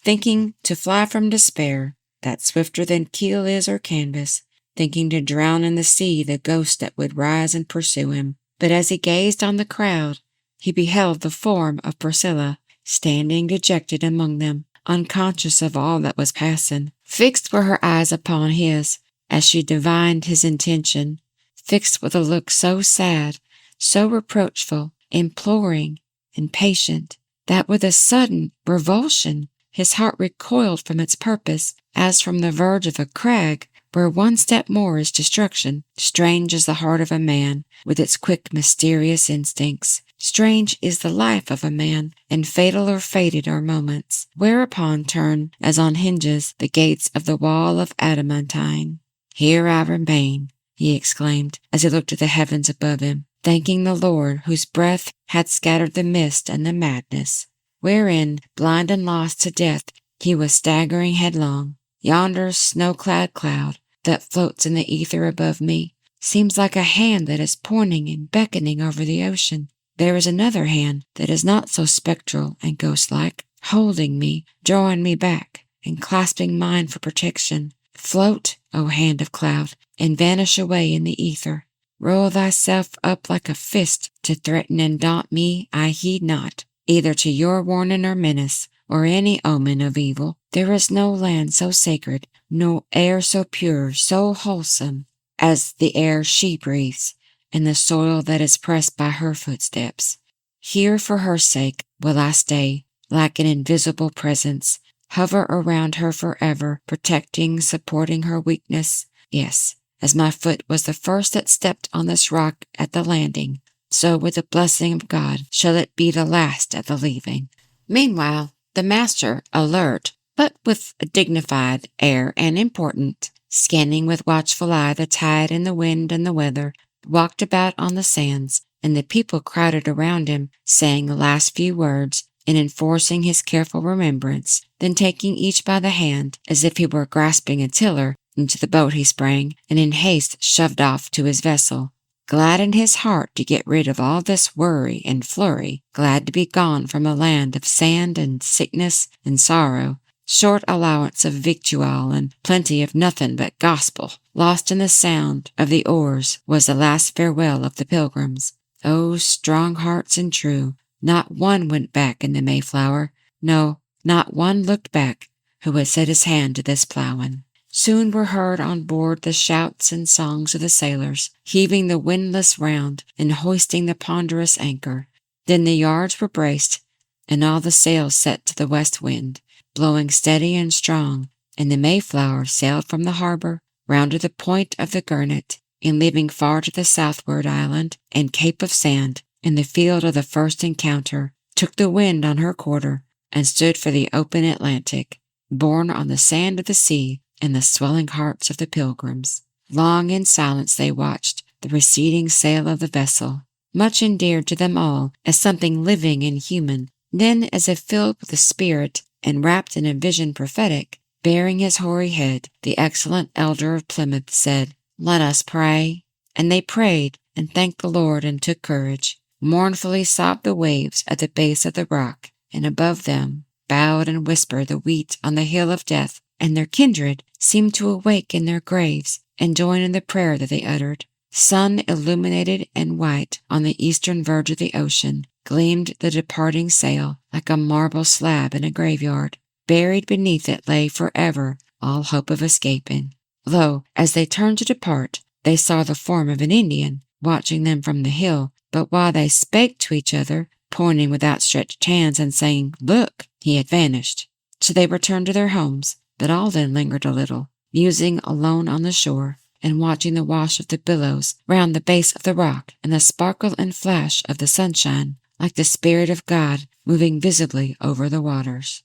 thinking to fly from despair, that swifter than keel is or canvas, thinking to drown in the sea the ghost that would rise and pursue him. But as he gazed on the crowd, he beheld the form of Priscilla, standing dejected among them, unconscious of all that was passing. Fixed were her eyes upon his, as she divined his intention, fixed with a look so sad, so reproachful, imploring, and patient, that with a sudden revulsion his heart recoiled from its purpose, as from the verge of a crag, where one step more is destruction. Strange is the heart of a man, with its quick, mysterious instincts. Strange is the life of a man, and fatal or fated are moments, whereupon turn, as on hinges, the gates of the wall of adamantine. Here I remain, he exclaimed, as he looked at the heavens above him, thanking the Lord, whose breath had scattered the mist and the madness, wherein, blind and lost to death, he was staggering headlong. Yonder snow-clad cloud that floats in the ether above me seems like a hand that is pointing and beckoning over the ocean. There is another hand that is not so spectral and ghost-like, holding me, drawing me back, and clasping mine for protection. Float, O hand of cloud, and vanish away in the ether. Roll thyself up like a fist to threaten and daunt me, I heed not, either to your warning or menace, or any omen of evil. There is no land so sacred, no air so pure, so wholesome, as the air she breathes, and the soil that is pressed by her footsteps. Here for her sake will I stay, like an invisible presence, hover around her forever, protecting, supporting her weakness. Yes, as my foot was the first that stepped on this rock at the landing, so with the blessing of God shall it be the last at the leaving. Meanwhile, the master, alert, but with a dignified air and important, scanning with watchful eye the tide and the wind and the weather, walked about on the sands, and the people crowded around him, saying the last few words and enforcing his careful remembrance. Then taking each by the hand, as if he were grasping a tiller, into the boat he sprang, and in haste shoved off to his vessel, glad in his heart to get rid of all this worry and flurry, glad to be gone from a land of sand and sickness and sorrow, short allowance of victual and plenty of nothing but gospel. Lost in the sound of the oars was the last farewell of the pilgrims. Oh, strong hearts and true, not one went back in the Mayflower. No, not one looked back who had set his hand to this ploughing. Soon were heard on board the shouts and songs of the sailors, heaving the windlass round and hoisting the ponderous anchor. Then the yards were braced, and all the sails set to the west wind, blowing steady and strong, and the Mayflower sailed from the harbor, round to the point of the Gurnet, and leaving far to the southward island and Cape of Sand, in the field of the first encounter, took the wind on her quarter, and stood for the open Atlantic, borne on the sand of the sea and the swelling hearts of the pilgrims. Long in silence they watched the receding sail of the vessel, much endeared to them all as something living and human. Then, as if filled with the Spirit and wrapped in a vision prophetic, bearing his hoary head, the excellent elder of Plymouth said, "Let us pray." And they prayed and thanked the Lord and took courage. Mournfully sobbed the waves at the base of the rock, and above them bowed and whispered the wheat on the hill of death, and their kindred seemed to awake in their graves and join in the prayer that they uttered. Sun illuminated and white on the eastern verge of the ocean gleamed the departing sail like a marble slab in a graveyard. Buried beneath it lay forever all hope of escaping. Lo, as they turned to depart, they saw the form of an Indian watching them from the hill, but while they spake to each other, pointing with outstretched hands and saying, "Look," he had vanished. So they returned to their homes, but Alden lingered a little, musing alone on the shore, and watching the wash of the billows round the base of the rock, and the sparkle and flash of the sunshine, like the Spirit of God moving visibly over the waters.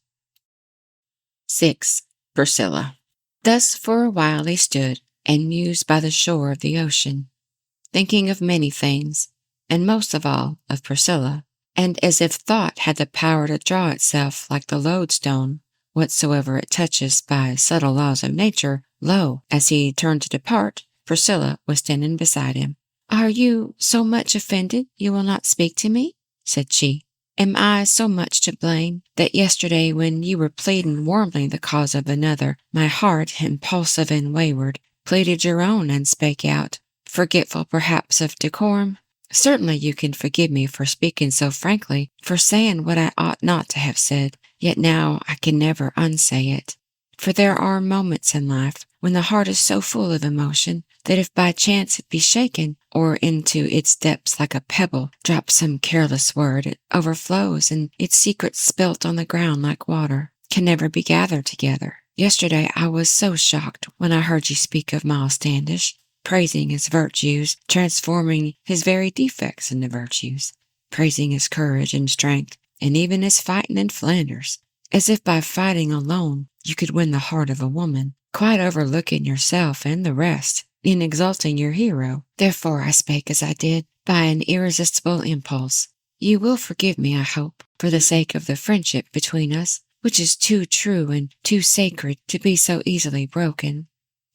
6. Priscilla. Thus for a while he stood and mused by the shore of the ocean, thinking of many things, and most of all of Priscilla, and as if thought had the power to draw itself like the lodestone, whatsoever it touches by subtle laws of nature, lo, as he turned to depart, Priscilla was standing beside him. "Are you so much offended you will not speak to me?" said she. "Am I so much to blame that yesterday when you were pleading warmly the cause of another, my heart, impulsive and wayward, pleaded your own and spake out, forgetful perhaps of decorum? Certainly you can forgive me for speaking so frankly, for saying what I ought not to have said, yet now I can never unsay it. For there are moments in life when the heart is so full of emotion that if by chance it be shaken, or into its depths like a pebble drops some careless word, it overflows, and its secrets spilt on the ground like water can never be gathered together. Yesterday I was so shocked when I heard you speak of John Standish, praising his virtues, transforming his very defects into virtues. praising his courage and strength, and even his fighting in Flanders, as if by fighting alone you could win the heart of a woman, quite overlooking yourself and the rest, in exalting your hero. Therefore I spake as I did, by an irresistible impulse. You will forgive me, I hope, for the sake of the friendship between us, which is too true and too sacred to be so easily broken.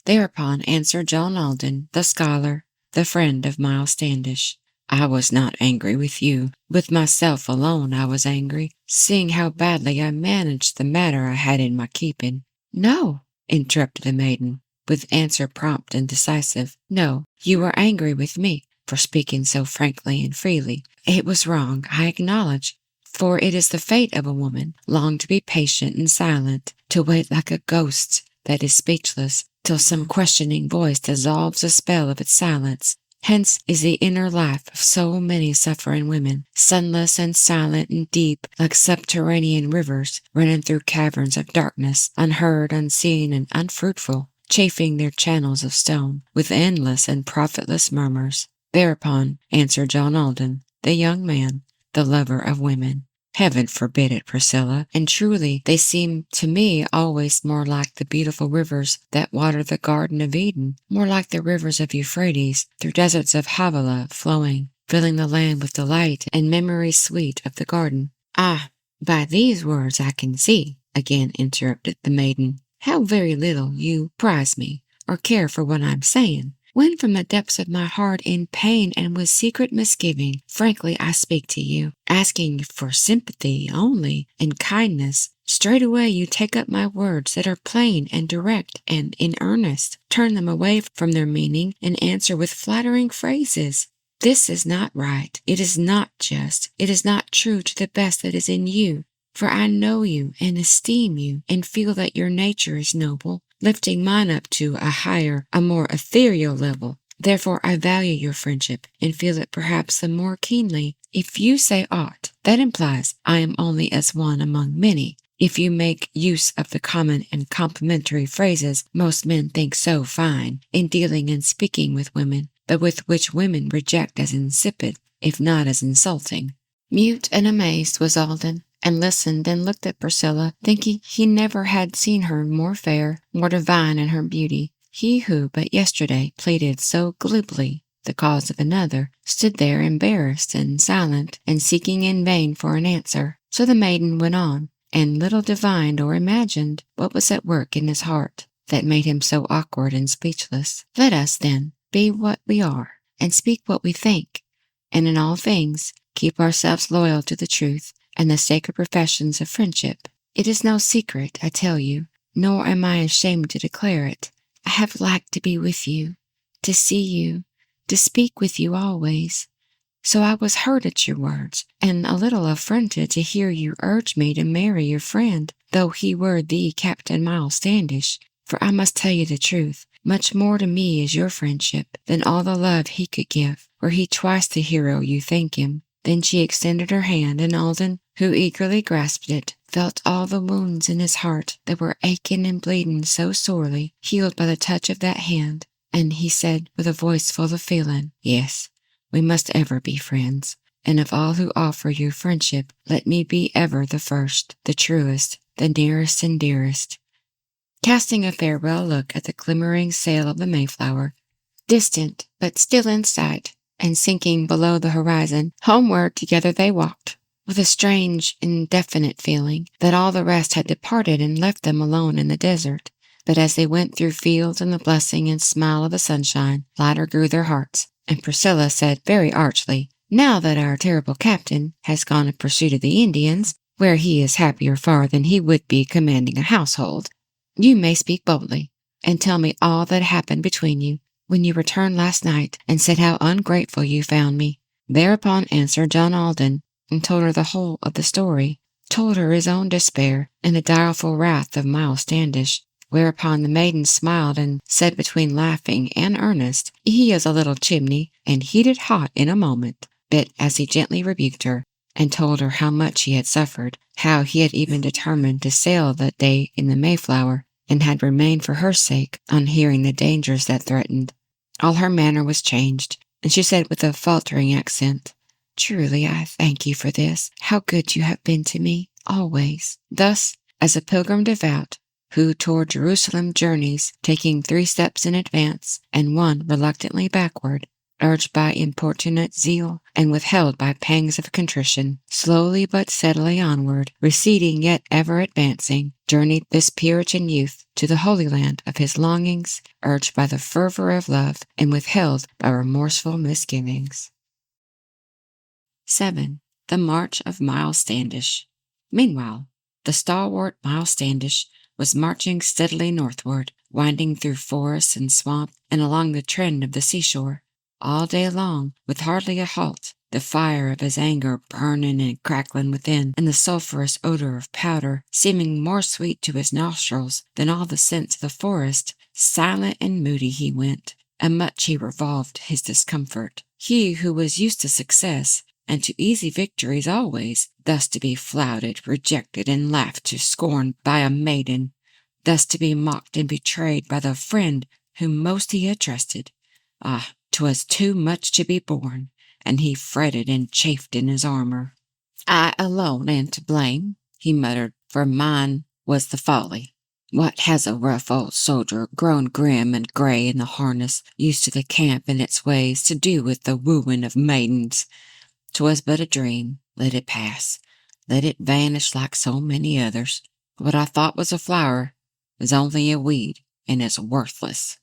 Thereupon answered John Alden, the scholar, the friend of Miles Standish. I was not angry with you. With myself alone I was angry, seeing how badly I managed the matter I had in my keeping. No, interrupted the maiden, with answer prompt and decisive. No, you were angry with me for speaking so frankly and freely. It was wrong, I acknowledge, for it is the fate of a woman long to be patient and silent, to wait like a ghost that is speechless, till some questioning voice dissolves the spell of its silence. Hence is the inner life of so many suffering women, sunless and silent and deep, like subterranean rivers running through caverns of darkness, unheard, unseen, and unfruitful, chafing their channels of stone with endless and profitless murmurs. Thereupon answered John Alden, the young man, the lover of women. Heaven forbid it, Priscilla, and truly they seem to me always more like the beautiful rivers that water the Garden of Eden, more like the rivers of Euphrates, through deserts of Havilah flowing, filling the land with delight and memory sweet of the garden. Ah, by these words I can see, again interrupted the maiden, how very little you prize me, or care for what I'm saying. When from the depths of my heart in pain and with secret misgiving, frankly I speak to you, asking for sympathy only and kindness, straightway you take up my words that are plain and direct and in earnest, turn them away from their meaning, and answer with flattering phrases. This is not right, it is not just, it is not true to the best that is in you, for I know you and esteem you, and feel that your nature is noble, lifting mine up to a higher, a more ethereal level. Therefore I value your friendship, and feel it perhaps the more keenly. If you say aught, that implies I am only as one among many. If you make use of the common and complimentary phrases most men think so fine in dealing and speaking with women, but with which women reject as insipid, if not as insulting. Mute and amazed was Alden, and listened and looked at Priscilla, thinking he never had seen her more fair, more divine in her beauty. He who but yesterday pleaded so glibly the cause of another, stood there embarrassed and silent, and seeking in vain for an answer. So the maiden went on, and little divined or imagined what was at work in his heart that made him so awkward and speechless. Let us, then, be what we are, and speak what we think, and in all things keep ourselves loyal to the truth and the sacred professions of friendship. It is no secret, I tell you, nor am I ashamed to declare it. I have liked to be with you, to see you, to speak with you always. So I was hurt at your words, and a little affronted to hear you urge me to marry your friend, though he were the Captain Miles Standish. For I must tell you the truth, much more to me is your friendship than all the love he could give, were he twice the hero you think him. Then she extended her hand, and Alden, who eagerly grasped it, felt all the wounds in his heart that were aching and bleeding so sorely, healed by the touch of that hand, and he said with a voice full of feeling, "Yes, we must ever be friends, and of all who offer you friendship, let me be ever the first, the truest, the nearest and dearest." Casting a farewell look at the glimmering sail of the Mayflower, distant but still in sight, and sinking below the horizon, homeward together they walked, with a strange, indefinite feeling that all the rest had departed and left them alone in the desert. But as they went through fields in the blessing and smile of the sunshine, lighter grew their hearts, and Priscilla said very archly, "Now that our terrible captain has gone in pursuit of the Indians, where he is happier far than he would be commanding a household, you may speak boldly, and tell me all that happened between you when you returned last night, and said how ungrateful you found me." Thereupon answered John Alden, and told her the whole of the story, told her his own despair, and the direful wrath of Miles Standish, whereupon the maiden smiled and said between laughing and earnest, "He is a little chimney, and heated hot in a moment." But as he gently rebuked her, and told her how much he had suffered, how he had even determined to sail that day in the Mayflower, and had remained for her sake on hearing the dangers that threatened, all her manner was changed, and she said with a faltering accent, Truly I thank you for this. How good you have been to me, always. Thus, as a pilgrim devout, who toward Jerusalem journeys, taking 3 steps in advance, and 1 reluctantly backward, urged by importunate zeal, and withheld by pangs of contrition, slowly but steadily onward, receding yet ever advancing, journeyed this Puritan youth to the Holy Land of his longings, urged by the fervor of love, and withheld by remorseful misgivings. 7. The March of Miles Standish. Meanwhile, the stalwart Miles Standish was marching steadily northward, winding through forest and swamp and along the trend of the seashore, all day long, with hardly a halt, the fire of his anger burning and crackling within, and the sulphurous odor of powder seeming more sweet to his nostrils than all the scents of the forest. Silent and moody he went, and much he revolved his discomfort. He who was used to success, and to easy victories always, thus to be flouted, rejected, and laughed to scorn by a maiden, thus to be mocked and betrayed by the friend whom most he had trusted. Ah, 'twas too much to be borne, and he fretted and chafed in his armor. I alone am to blame, he muttered, for mine was the folly. What has a rough old soldier, grown grim and grey in the harness, used to the camp and its ways, to do with the wooing of maidens? 'Twas but a dream. Let it pass. Let it vanish like so many others. What I thought was a flower is only a weed, and is worthless.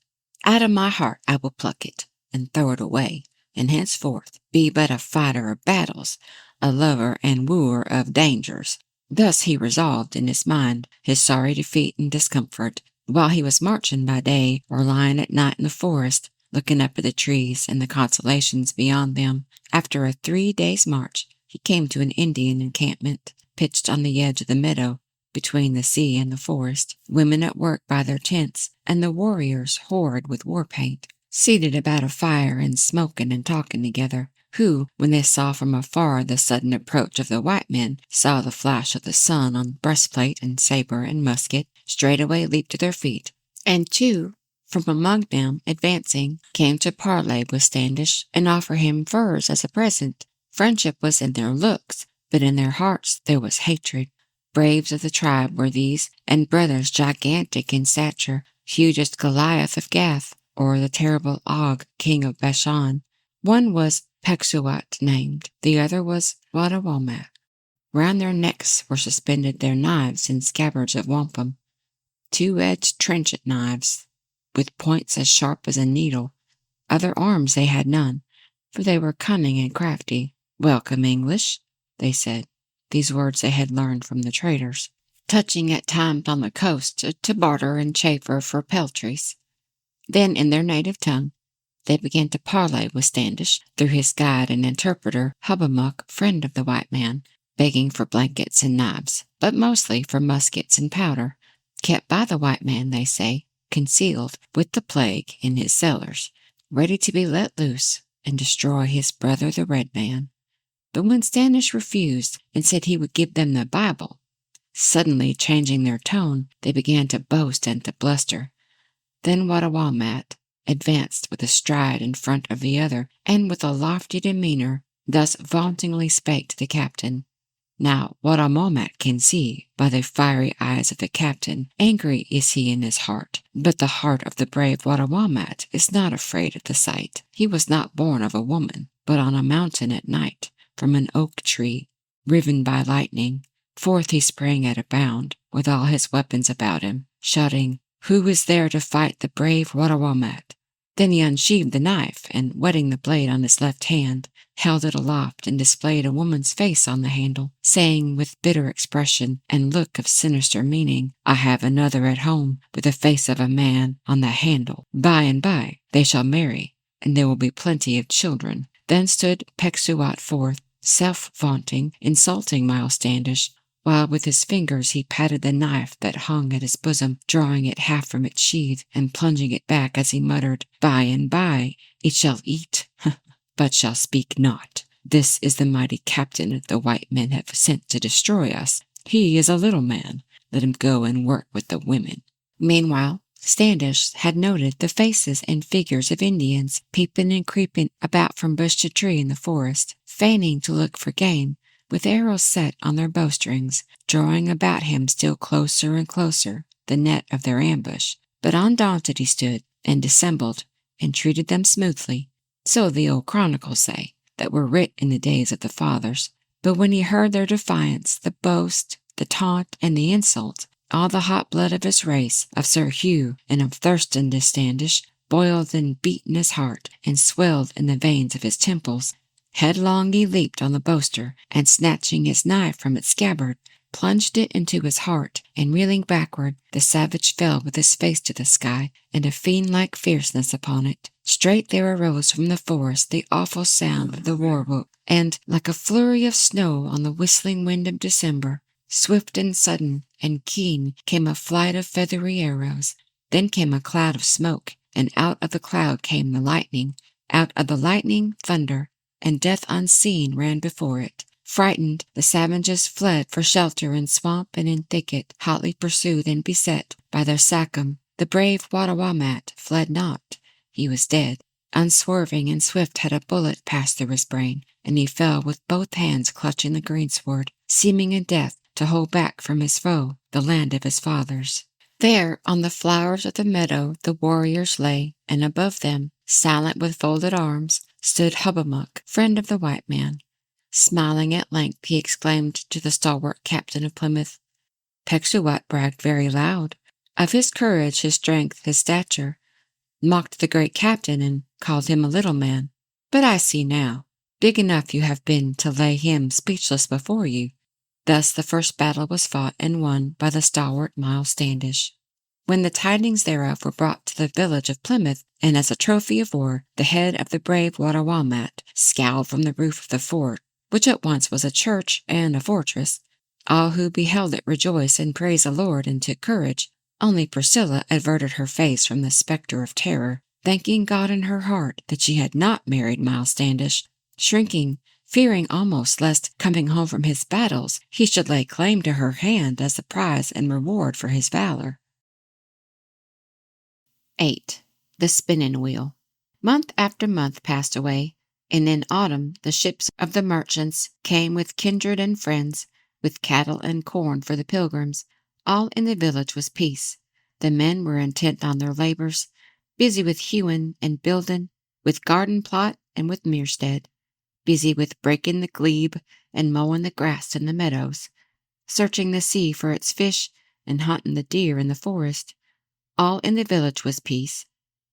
Out of my heart I will pluck it, and throw it away, and henceforth be but a fighter of battles, a lover and wooer of dangers. Thus he resolved in his mind his sorry defeat and discomfort, while he was marching by day or lying at night in the forest, looking up at the trees and the consolations beyond them. After a 3 days' march, he came to an Indian encampment, pitched on the edge of the meadow, between the sea and the forest, women at work by their tents, and the warriors horrid with war paint, seated about a fire and smoking and talking together, who, when they saw from afar the sudden approach of the white men, saw the flash of the sun on breastplate and saber and musket, straightway leaped to their feet, and 2 from among them, advancing, came to parley with Standish and offer him furs as a present. Friendship was in their looks, but in their hearts there was hatred. Braves of the tribe were these, and brothers gigantic in stature, huge as Goliath of Gath, or the terrible Og, king of Bashan. One was Pecksuot named, the other was Wattawamat. Round their necks were suspended their knives in scabbards of wampum, 2-edged trenchant knives, with points as sharp as a needle. Other arms they had none, for they were cunning and crafty. Welcome, English, they said. These words they had learned from the traders, touching at times on the coast to barter and chaffer for peltries. Then, in their native tongue, they began to parley with Standish through his guide and interpreter, Hubbamuck, friend of the white man, begging for blankets and knives, but mostly for muskets and powder, kept by the white man, they say, concealed with the plague in his cellars, ready to be let loose and destroy his brother the red man. But when Standish refused and said he would give them the Bible, suddenly changing their tone, they began to boast and to bluster. Then Wattawamat advanced with a stride in front of the other, and with a lofty demeanor, thus vauntingly spake to the captain. Now Wattawamat can see by the fiery eyes of the captain, angry is he in his heart, but the heart of the brave Wattawamat is not afraid at the sight. He was not born of a woman, but on a mountain at night, from an oak tree, riven by lightning. Forth he sprang at a bound, with all his weapons about him, shouting, "Who is there to fight the brave Wattawamat?" Then he unsheathed the knife, and, wetting the blade on his left hand, held it aloft and displayed a woman's face on the handle, saying with bitter expression and look of sinister meaning, "I have another at home, with the face of a man on the handle. By and by they shall marry, and there will be plenty of children." Then stood Pecksuot forth, self-vaunting, insulting Miles Standish, while with his fingers he patted the knife that hung at his bosom, drawing it half from its sheath, and plunging it back as he muttered, "By and by it shall eat, but shall speak not. This is the mighty captain that the white men have sent to destroy us. He is a little man. Let him go and work with the women." Meanwhile, Standish had noted the faces and figures of Indians peeping and creeping about from bush to tree in the forest, feigning to look for game, with arrows set on their bowstrings, drawing about him still closer and closer the net of their ambush. But undaunted he stood, and dissembled, and treated them smoothly. So the old chronicles say, that were writ in the days of the fathers. But when he heard their defiance, the boast, the taunt, and the insult, all the hot blood of his race, of Sir Hugh and of Thurston Standish, boiled and beat in his heart, and swelled in the veins of his temples. Headlong he leaped on the boaster, and snatching his knife from its scabbard, plunged it into his heart, and reeling backward, the savage fell with his face to the sky, and a fiend-like fierceness upon it. Straight there arose from the forest the awful sound of the war-whoop, and, like a flurry of snow on the whistling wind of December, swift and sudden and keen came a flight of feathery arrows. Then came a cloud of smoke, and out of the cloud came the lightning, out of the lightning thunder, and death unseen ran before it. Frightened, the savages fled for shelter in swamp and in thicket, hotly pursued and beset by their sachem. The brave Wattawamat fled not. He was dead. Unswerving and swift had a bullet passed through his brain, and he fell with both hands clutching the greensward, seeming in death to hold back from his foe the land of his fathers. There, on the flowers of the meadow, the warriors lay, and above them, silent with folded arms, stood Hubbamook, friend of the white man. Smiling at length, he exclaimed to the stalwart captain of Plymouth, Pecksuot bragged very loud of his courage, his strength, his stature, mocked the great captain and called him a little man. But I see now, big enough you have been to lay him speechless before you. Thus the first battle was fought and won by the stalwart Miles Standish. When the tidings thereof were brought to the village of Plymouth, and as a trophy of war, the head of the brave Wattawamat scowled from the roof of the fort, which at once was a church and a fortress. All who beheld it rejoiced and praised the Lord and took courage. Only Priscilla averted her face from the spectre of terror, thanking God in her heart that she had not married Miles Standish, shrinking, fearing almost lest, coming home from his battles, he should lay claim to her hand as the prize and reward for his valor. 8. The Spinning Wheel. Month after month passed away, and in autumn the ships of the merchants came with kindred and friends, with cattle and corn for the pilgrims. All in the village was peace. The men were intent on their labors, busy with hewing and building, with garden plot and with mearstead, busy with breaking the glebe and mowing the grass in the meadows, searching the sea for its fish and hunting the deer in the forest. All in the village was peace,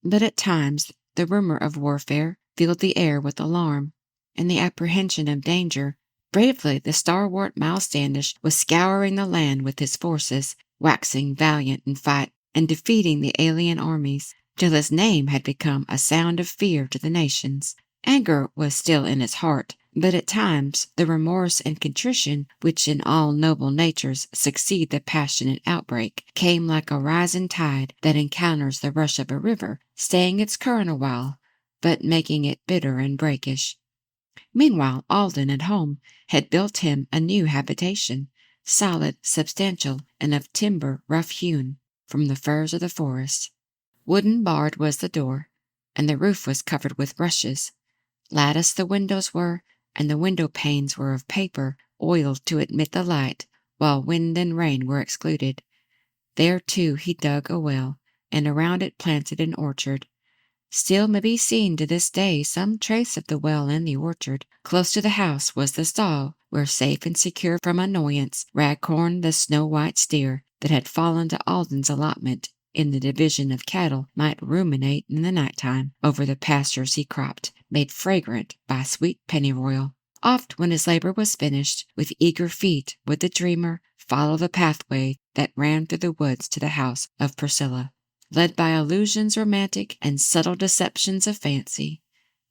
but at times the rumor of warfare filled the air with alarm and the apprehension of danger. Bravely the stalwart Miles Standish was scouring the land with his forces, waxing valiant in fight and defeating the alien armies, till his name had become a sound of fear to the nations. Anger was still in his heart, but at times the remorse and contrition which in all noble natures succeed the passionate outbreak came like a rising tide that encounters the rush of a river, staying its current a while, but making it bitter and breakish. Meanwhile Alden at home had built him a new habitation, solid, substantial, and of timber rough-hewn from the firs of the forest. Wooden barred was the door, and the roof was covered with rushes. Latticed the windows were, and the window panes were of paper oiled to admit the light, while wind and rain were excluded. There, too, he dug a well, and around it planted an orchard. Still may be seen to this day some trace of the well and the orchard. Close to the house was the stall, where, safe and secure from annoyance, Ragcorn, the snow-white steer that had fallen to Alden's allotment in the division of cattle, might ruminate in the night-time over the pastures he cropped, made fragrant by sweet pennyroyal. Oft, when his labor was finished, with eager feet would the dreamer follow the pathway that ran through the woods to the house of Priscilla. Led by illusions romantic and subtle deceptions of fancy,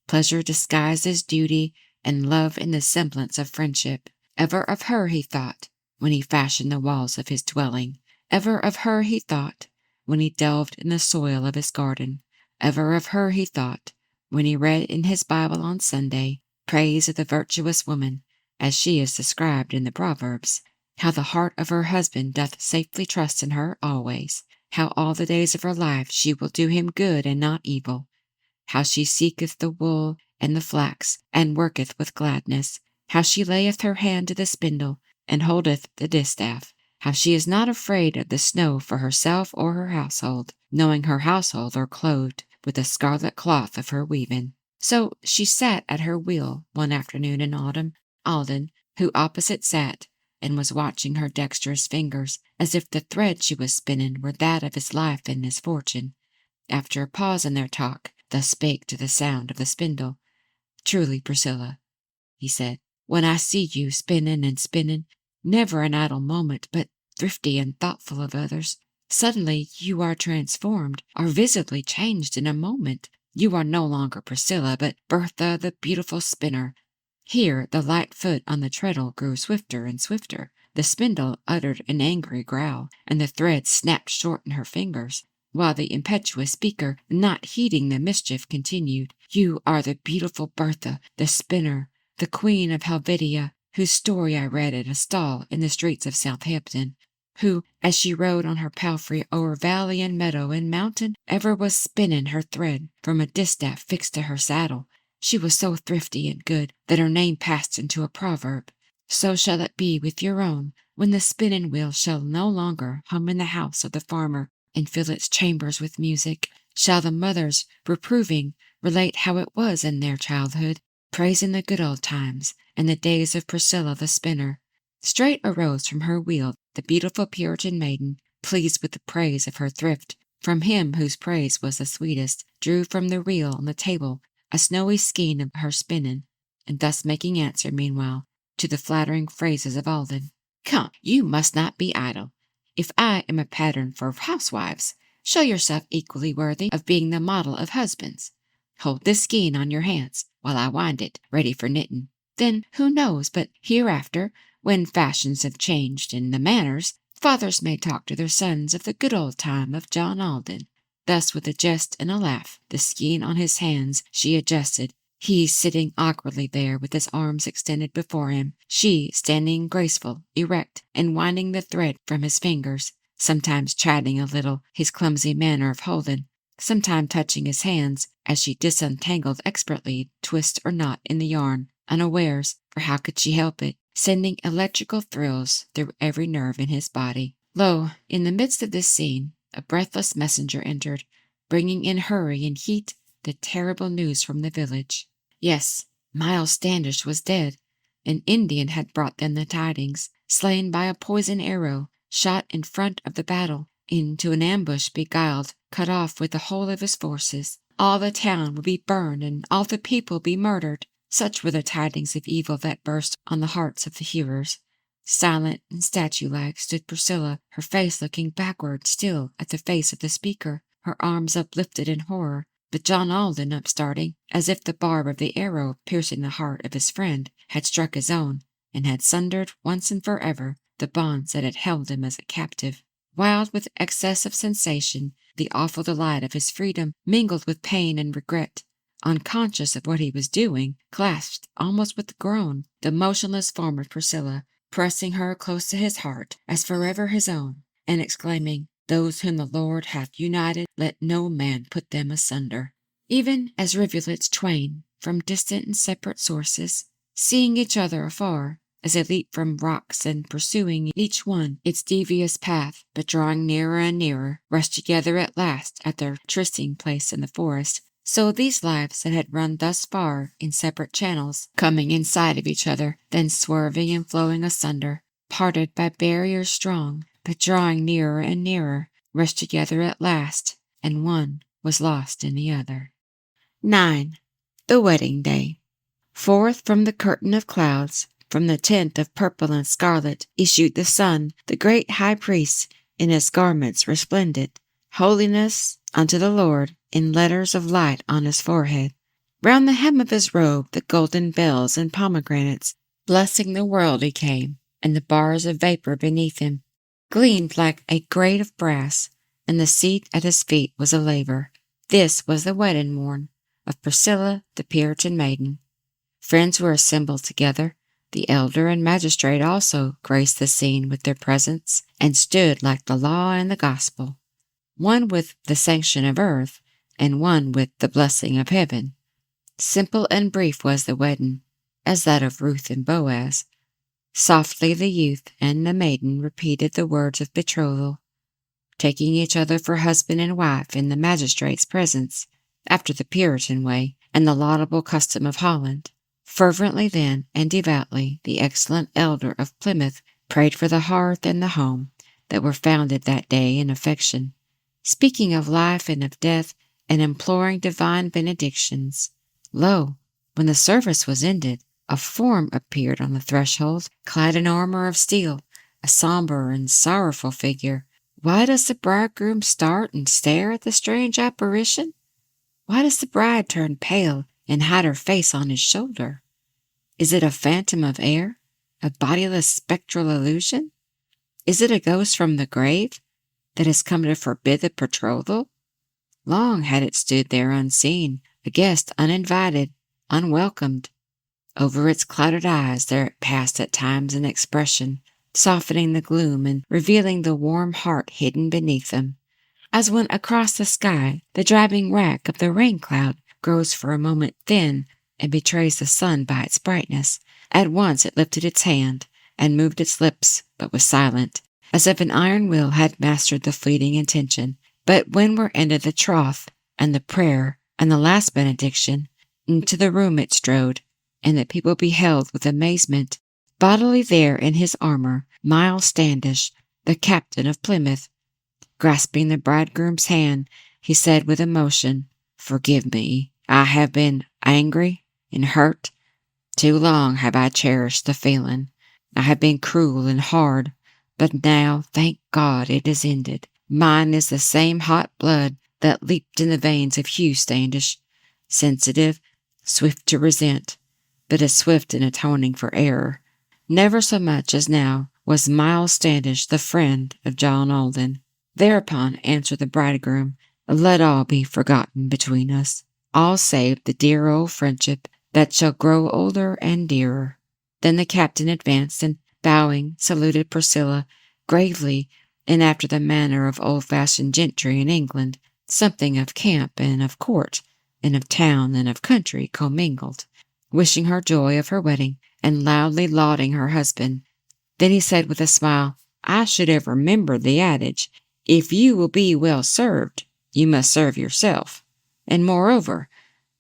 pleasure disguised as duty, and love in the semblance of friendship. Ever of her he thought, when he fashioned the walls of his dwelling. Ever of her he thought, when he delved in the soil of his garden. Ever of her he thought, when he read in his Bible on Sunday praise of the virtuous woman, as she is described in the Proverbs, how the heart of her husband doth safely trust in her always, how all the days of her life she will do him good and not evil, how she seeketh the wool and the flax, and worketh with gladness, how she layeth her hand to the spindle, and holdeth the distaff, how she is not afraid of the snow for herself or her household, knowing her household are clothed with the scarlet cloth of her weaving. So she sat at her wheel one afternoon in autumn. Alden, who opposite sat, and was watching her dexterous fingers, as if the thread she was spinning were that of his life and his fortune, after a pause in their talk, thus spake to the sound of the spindle. "Truly, Priscilla," he said, "when I see you spinning and spinning, never an idle moment, but thrifty and thoughtful of others, suddenly you are transformed, are visibly changed in a moment. You are no longer Priscilla, but Bertha the beautiful spinner." Here the light foot on the treadle grew swifter and swifter. The spindle uttered an angry growl, and the thread snapped short in her fingers, while the impetuous speaker, not heeding the mischief, continued, "You are the beautiful Bertha, the spinner, the queen of Helvetia, whose story I read at a stall in the streets of Southampton, who, as she rode on her palfrey o'er valley and meadow and mountain, ever was spinning her thread from a distaff fixed to her saddle. She was so thrifty and good that her name passed into a proverb. So shall it be with your own, when the spinning wheel shall no longer hum in the house of the farmer and fill its chambers with music. Shall the mothers, reproving, relate how it was in their childhood, praising the good old times and the days of Priscilla the spinner. Straight arose from her wheel the beautiful Puritan maiden, pleased with the praise of her thrift, from him whose praise was the sweetest, drew from the reel on the table a snowy skein of her spinning, and thus making answer meanwhile to the flattering phrases of Alden. "Come, you must not be idle. If I am a pattern for housewives, show yourself equally worthy of being the model of husbands. Hold this skein on your hands while I wind it, ready for knitting. Then who knows but hereafter, when fashions have changed in the manners, fathers may talk to their sons of the good old time of John Alden." Thus, with a jest and a laugh, the skein on his hands she adjusted, he sitting awkwardly there with his arms extended before him, she standing graceful, erect, and winding the thread from his fingers, sometimes chiding a little his clumsy manner of holding, sometimes touching his hands as she disentangled expertly twist or knot in the yarn, unawares, for how could she help it, sending electrical thrills through every nerve in his body. Lo, in the midst of this scene, a breathless messenger entered, bringing in hurry and heat the terrible news from the village. Yes, Miles Standish was dead. An Indian had brought them the tidings, slain by a poisoned arrow, shot in front of the battle, into an ambush beguiled, cut off with the whole of his forces. All the town would be burned and all the people be murdered. Such were the tidings of evil that burst on the hearts of the hearers. Silent and statue-like stood Priscilla, her face looking backward still at the face of the speaker, her arms uplifted in horror. But John Alden, upstarting, as if the barb of the arrow piercing the heart of his friend had struck his own, and had sundered once and forever the bonds that had held him as a captive. Wild with excess of sensation, the awful delight of his freedom mingled with pain and regret, unconscious of what he was doing, clasped, almost with a groan, the motionless form of Priscilla, pressing her close to his heart as forever his own, and exclaiming, "Those whom the Lord hath united, let no man put them asunder." Even as rivulets twain, from distant and separate sources, seeing each other afar, as they leap from rocks and pursuing each one its devious path, but drawing nearer and nearer, rush together at last at their trysting place in the forest, so these lives that had run thus far in separate channels, coming in sight of each other, then swerving and flowing asunder, parted by barriers strong, but drawing nearer and nearer, rushed together at last, and one was lost in the other. 9. The Wedding Day. Forth from the curtain of clouds, from the tent of purple and scarlet, issued the sun, the great high priest, in his garments resplendent, holiness unto the Lord, in letters of light on his forehead. Round the hem of his robe the golden bells and pomegranates, blessing the world, he came, and the bars of vapor beneath him gleamed like a grate of brass, and the seat at his feet was a laver. This was the wedding morn of Priscilla the Puritan maiden. Friends were assembled together. The elder and magistrate also graced the scene with their presence, and stood like the law and the gospel. one with the sanction of earth, and one with the blessing of heaven. Simple and brief was the wedding, as that of Ruth and Boaz. Softly the youth and the maiden repeated the words of betrothal, taking each other for husband and wife in the magistrate's presence, after the Puritan way and the laudable custom of Holland. Fervently then and devoutly the excellent elder of Plymouth prayed for the hearth and the home that were founded that day in affection, speaking of life and of death, and imploring divine benedictions. Lo, when the service was ended, a form appeared on the threshold, clad in armor of steel, a sombre and sorrowful figure. Why does the bridegroom start and stare at the strange apparition? Why does the bride turn pale and hide her face on his shoulder? Is it a phantom of air, a bodiless spectral illusion? Is it a ghost from the grave that has come to forbid the betrothal? Long had it stood there unseen, a guest uninvited, unwelcomed. Over its clouded eyes there passed at times an expression, softening the gloom and revealing the warm heart hidden beneath them, as when across the sky the driving rack of the rain cloud grows for a moment thin and betrays the sun by its brightness. At once it lifted its hand and moved its lips, but was silent, as if an iron will had mastered the fleeting intention. But when were ended the troth and the prayer and the last benediction, into the room it strode, and the people beheld with amazement, bodily there in his armor, Miles Standish, the captain of Plymouth. Grasping the bridegroom's hand, he said with emotion, "Forgive me, I have been angry and hurt. Too long have I cherished the feeling. I have been cruel and hard, but now, thank God, it is ended. Mine is the same hot blood that leaped in the veins of Hugh Standish, sensitive, swift to resent, but as swift in atoning for error. Never so much as now was Miles Standish the friend of John Alden." Thereupon answered the bridegroom, "Let all be forgotten between us, all save the dear old friendship that shall grow older and dearer." Then the captain advanced and, bowing, saluted Priscilla gravely, and after the manner of old-fashioned gentry in England, something of camp and of court, and of town and of country commingled, wishing her joy of her wedding, and loudly lauding her husband. Then he said with a smile, "I should have remembered the adage, if you will be well served, you must serve yourself. And moreover,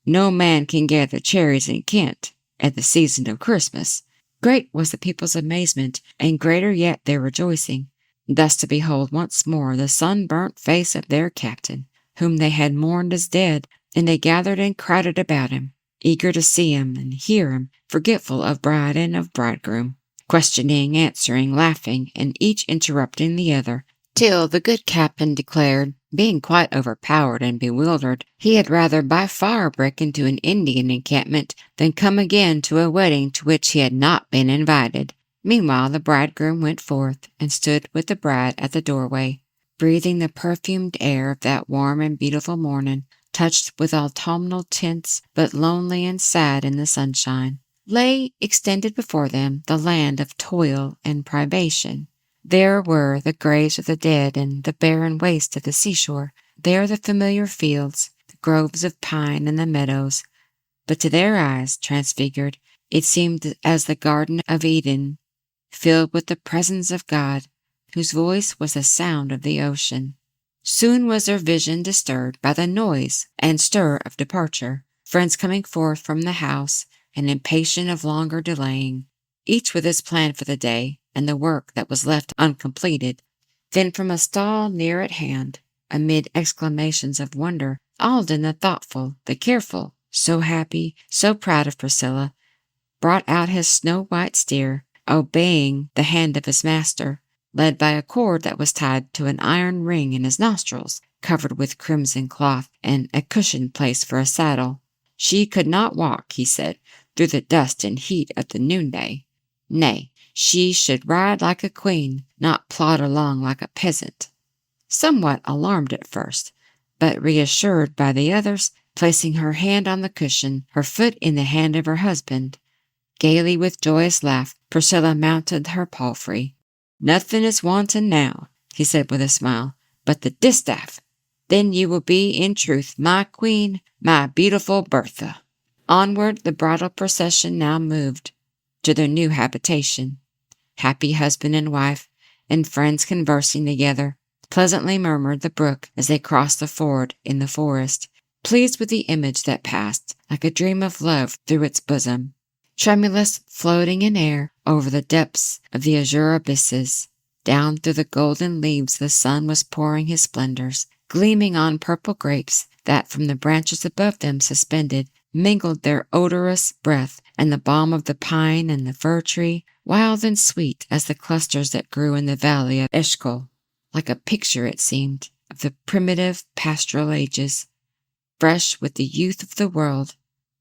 no man can gather cherries in Kent at the season of Christmas." Great was the people's amazement, and greater yet their rejoicing, thus to behold once more the sunburnt face of their captain, whom they had mourned as dead, and they gathered and crowded about him, eager to see him and hear him, forgetful of bride and of bridegroom, questioning, answering, laughing, and each interrupting the other, till the good captain declared, being quite overpowered and bewildered, he had rather by far break into an Indian encampment than come again to a wedding to which he had not been invited. Meanwhile the bridegroom went forth and stood with the bride at the doorway, breathing the perfumed air of that warm and beautiful morning, touched with autumnal tints, but lonely and sad in the sunshine. Lay extended before them the land of toil and privation. There were the graves of the dead and the barren waste of the seashore. There the familiar fields, the groves of pine and the meadows. But to their eyes, transfigured, it seemed as the Garden of Eden, filled with the presence of God, whose voice was the sound of the ocean. Soon was their vision disturbed by the noise and stir of departure, friends coming forth from the house, and impatient of longer delaying, each with his plan for the day, and the work that was left uncompleted. Then from a stall near at hand, amid exclamations of wonder, Alden the thoughtful, the careful, so happy, so proud of Priscilla, brought out his snow-white steer, obeying the hand of his master, led by a cord that was tied to an iron ring in his nostrils, covered with crimson cloth, and a cushion placed for a saddle. She could not walk, he said, through the dust and heat of the noonday. Nay, she should ride like a queen, not plod along like a peasant. Somewhat alarmed at first, but reassured by the others, placing her hand on the cushion, her foot in the hand of her husband, gaily with joyous laugh, Priscilla mounted her palfrey. "Nothing is wanting now," he said with a smile, "but the distaff Then you will be in truth my queen, my beautiful Bertha. Onward the bridal procession now moved to their new habitation. Happy husband and wife, and friends conversing together, pleasantly murmured the brook as they crossed the ford in the forest, pleased with the image that passed like a dream of love through its bosom, tremulous, floating in air over the depths of the azure abysses. Down through the golden leaves the sun was pouring his splendors, gleaming on purple grapes that from the branches above them suspended mingled their odorous breath and the balm of the pine and the fir tree, wild and sweet as the clusters that grew in the valley of Eshcol, like a picture, it seemed, of the primitive pastoral ages, fresh with the youth of the world,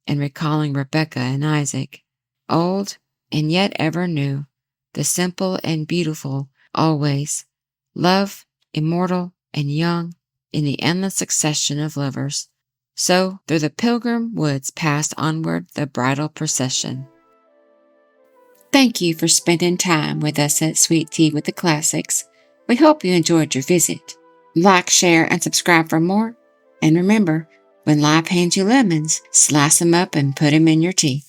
and recalling Rebekah and Isaac, old and yet ever new, the simple and beautiful always, love, immortal and young, in the endless succession of lovers. So through the pilgrim woods passed onward the bridal procession. Thank you for spending time with us at Sweet Tea with the Classics. We hope you enjoyed your visit. Like, share, and subscribe for more. And remember, when life hands you lemons, slice them up and put them in your tea.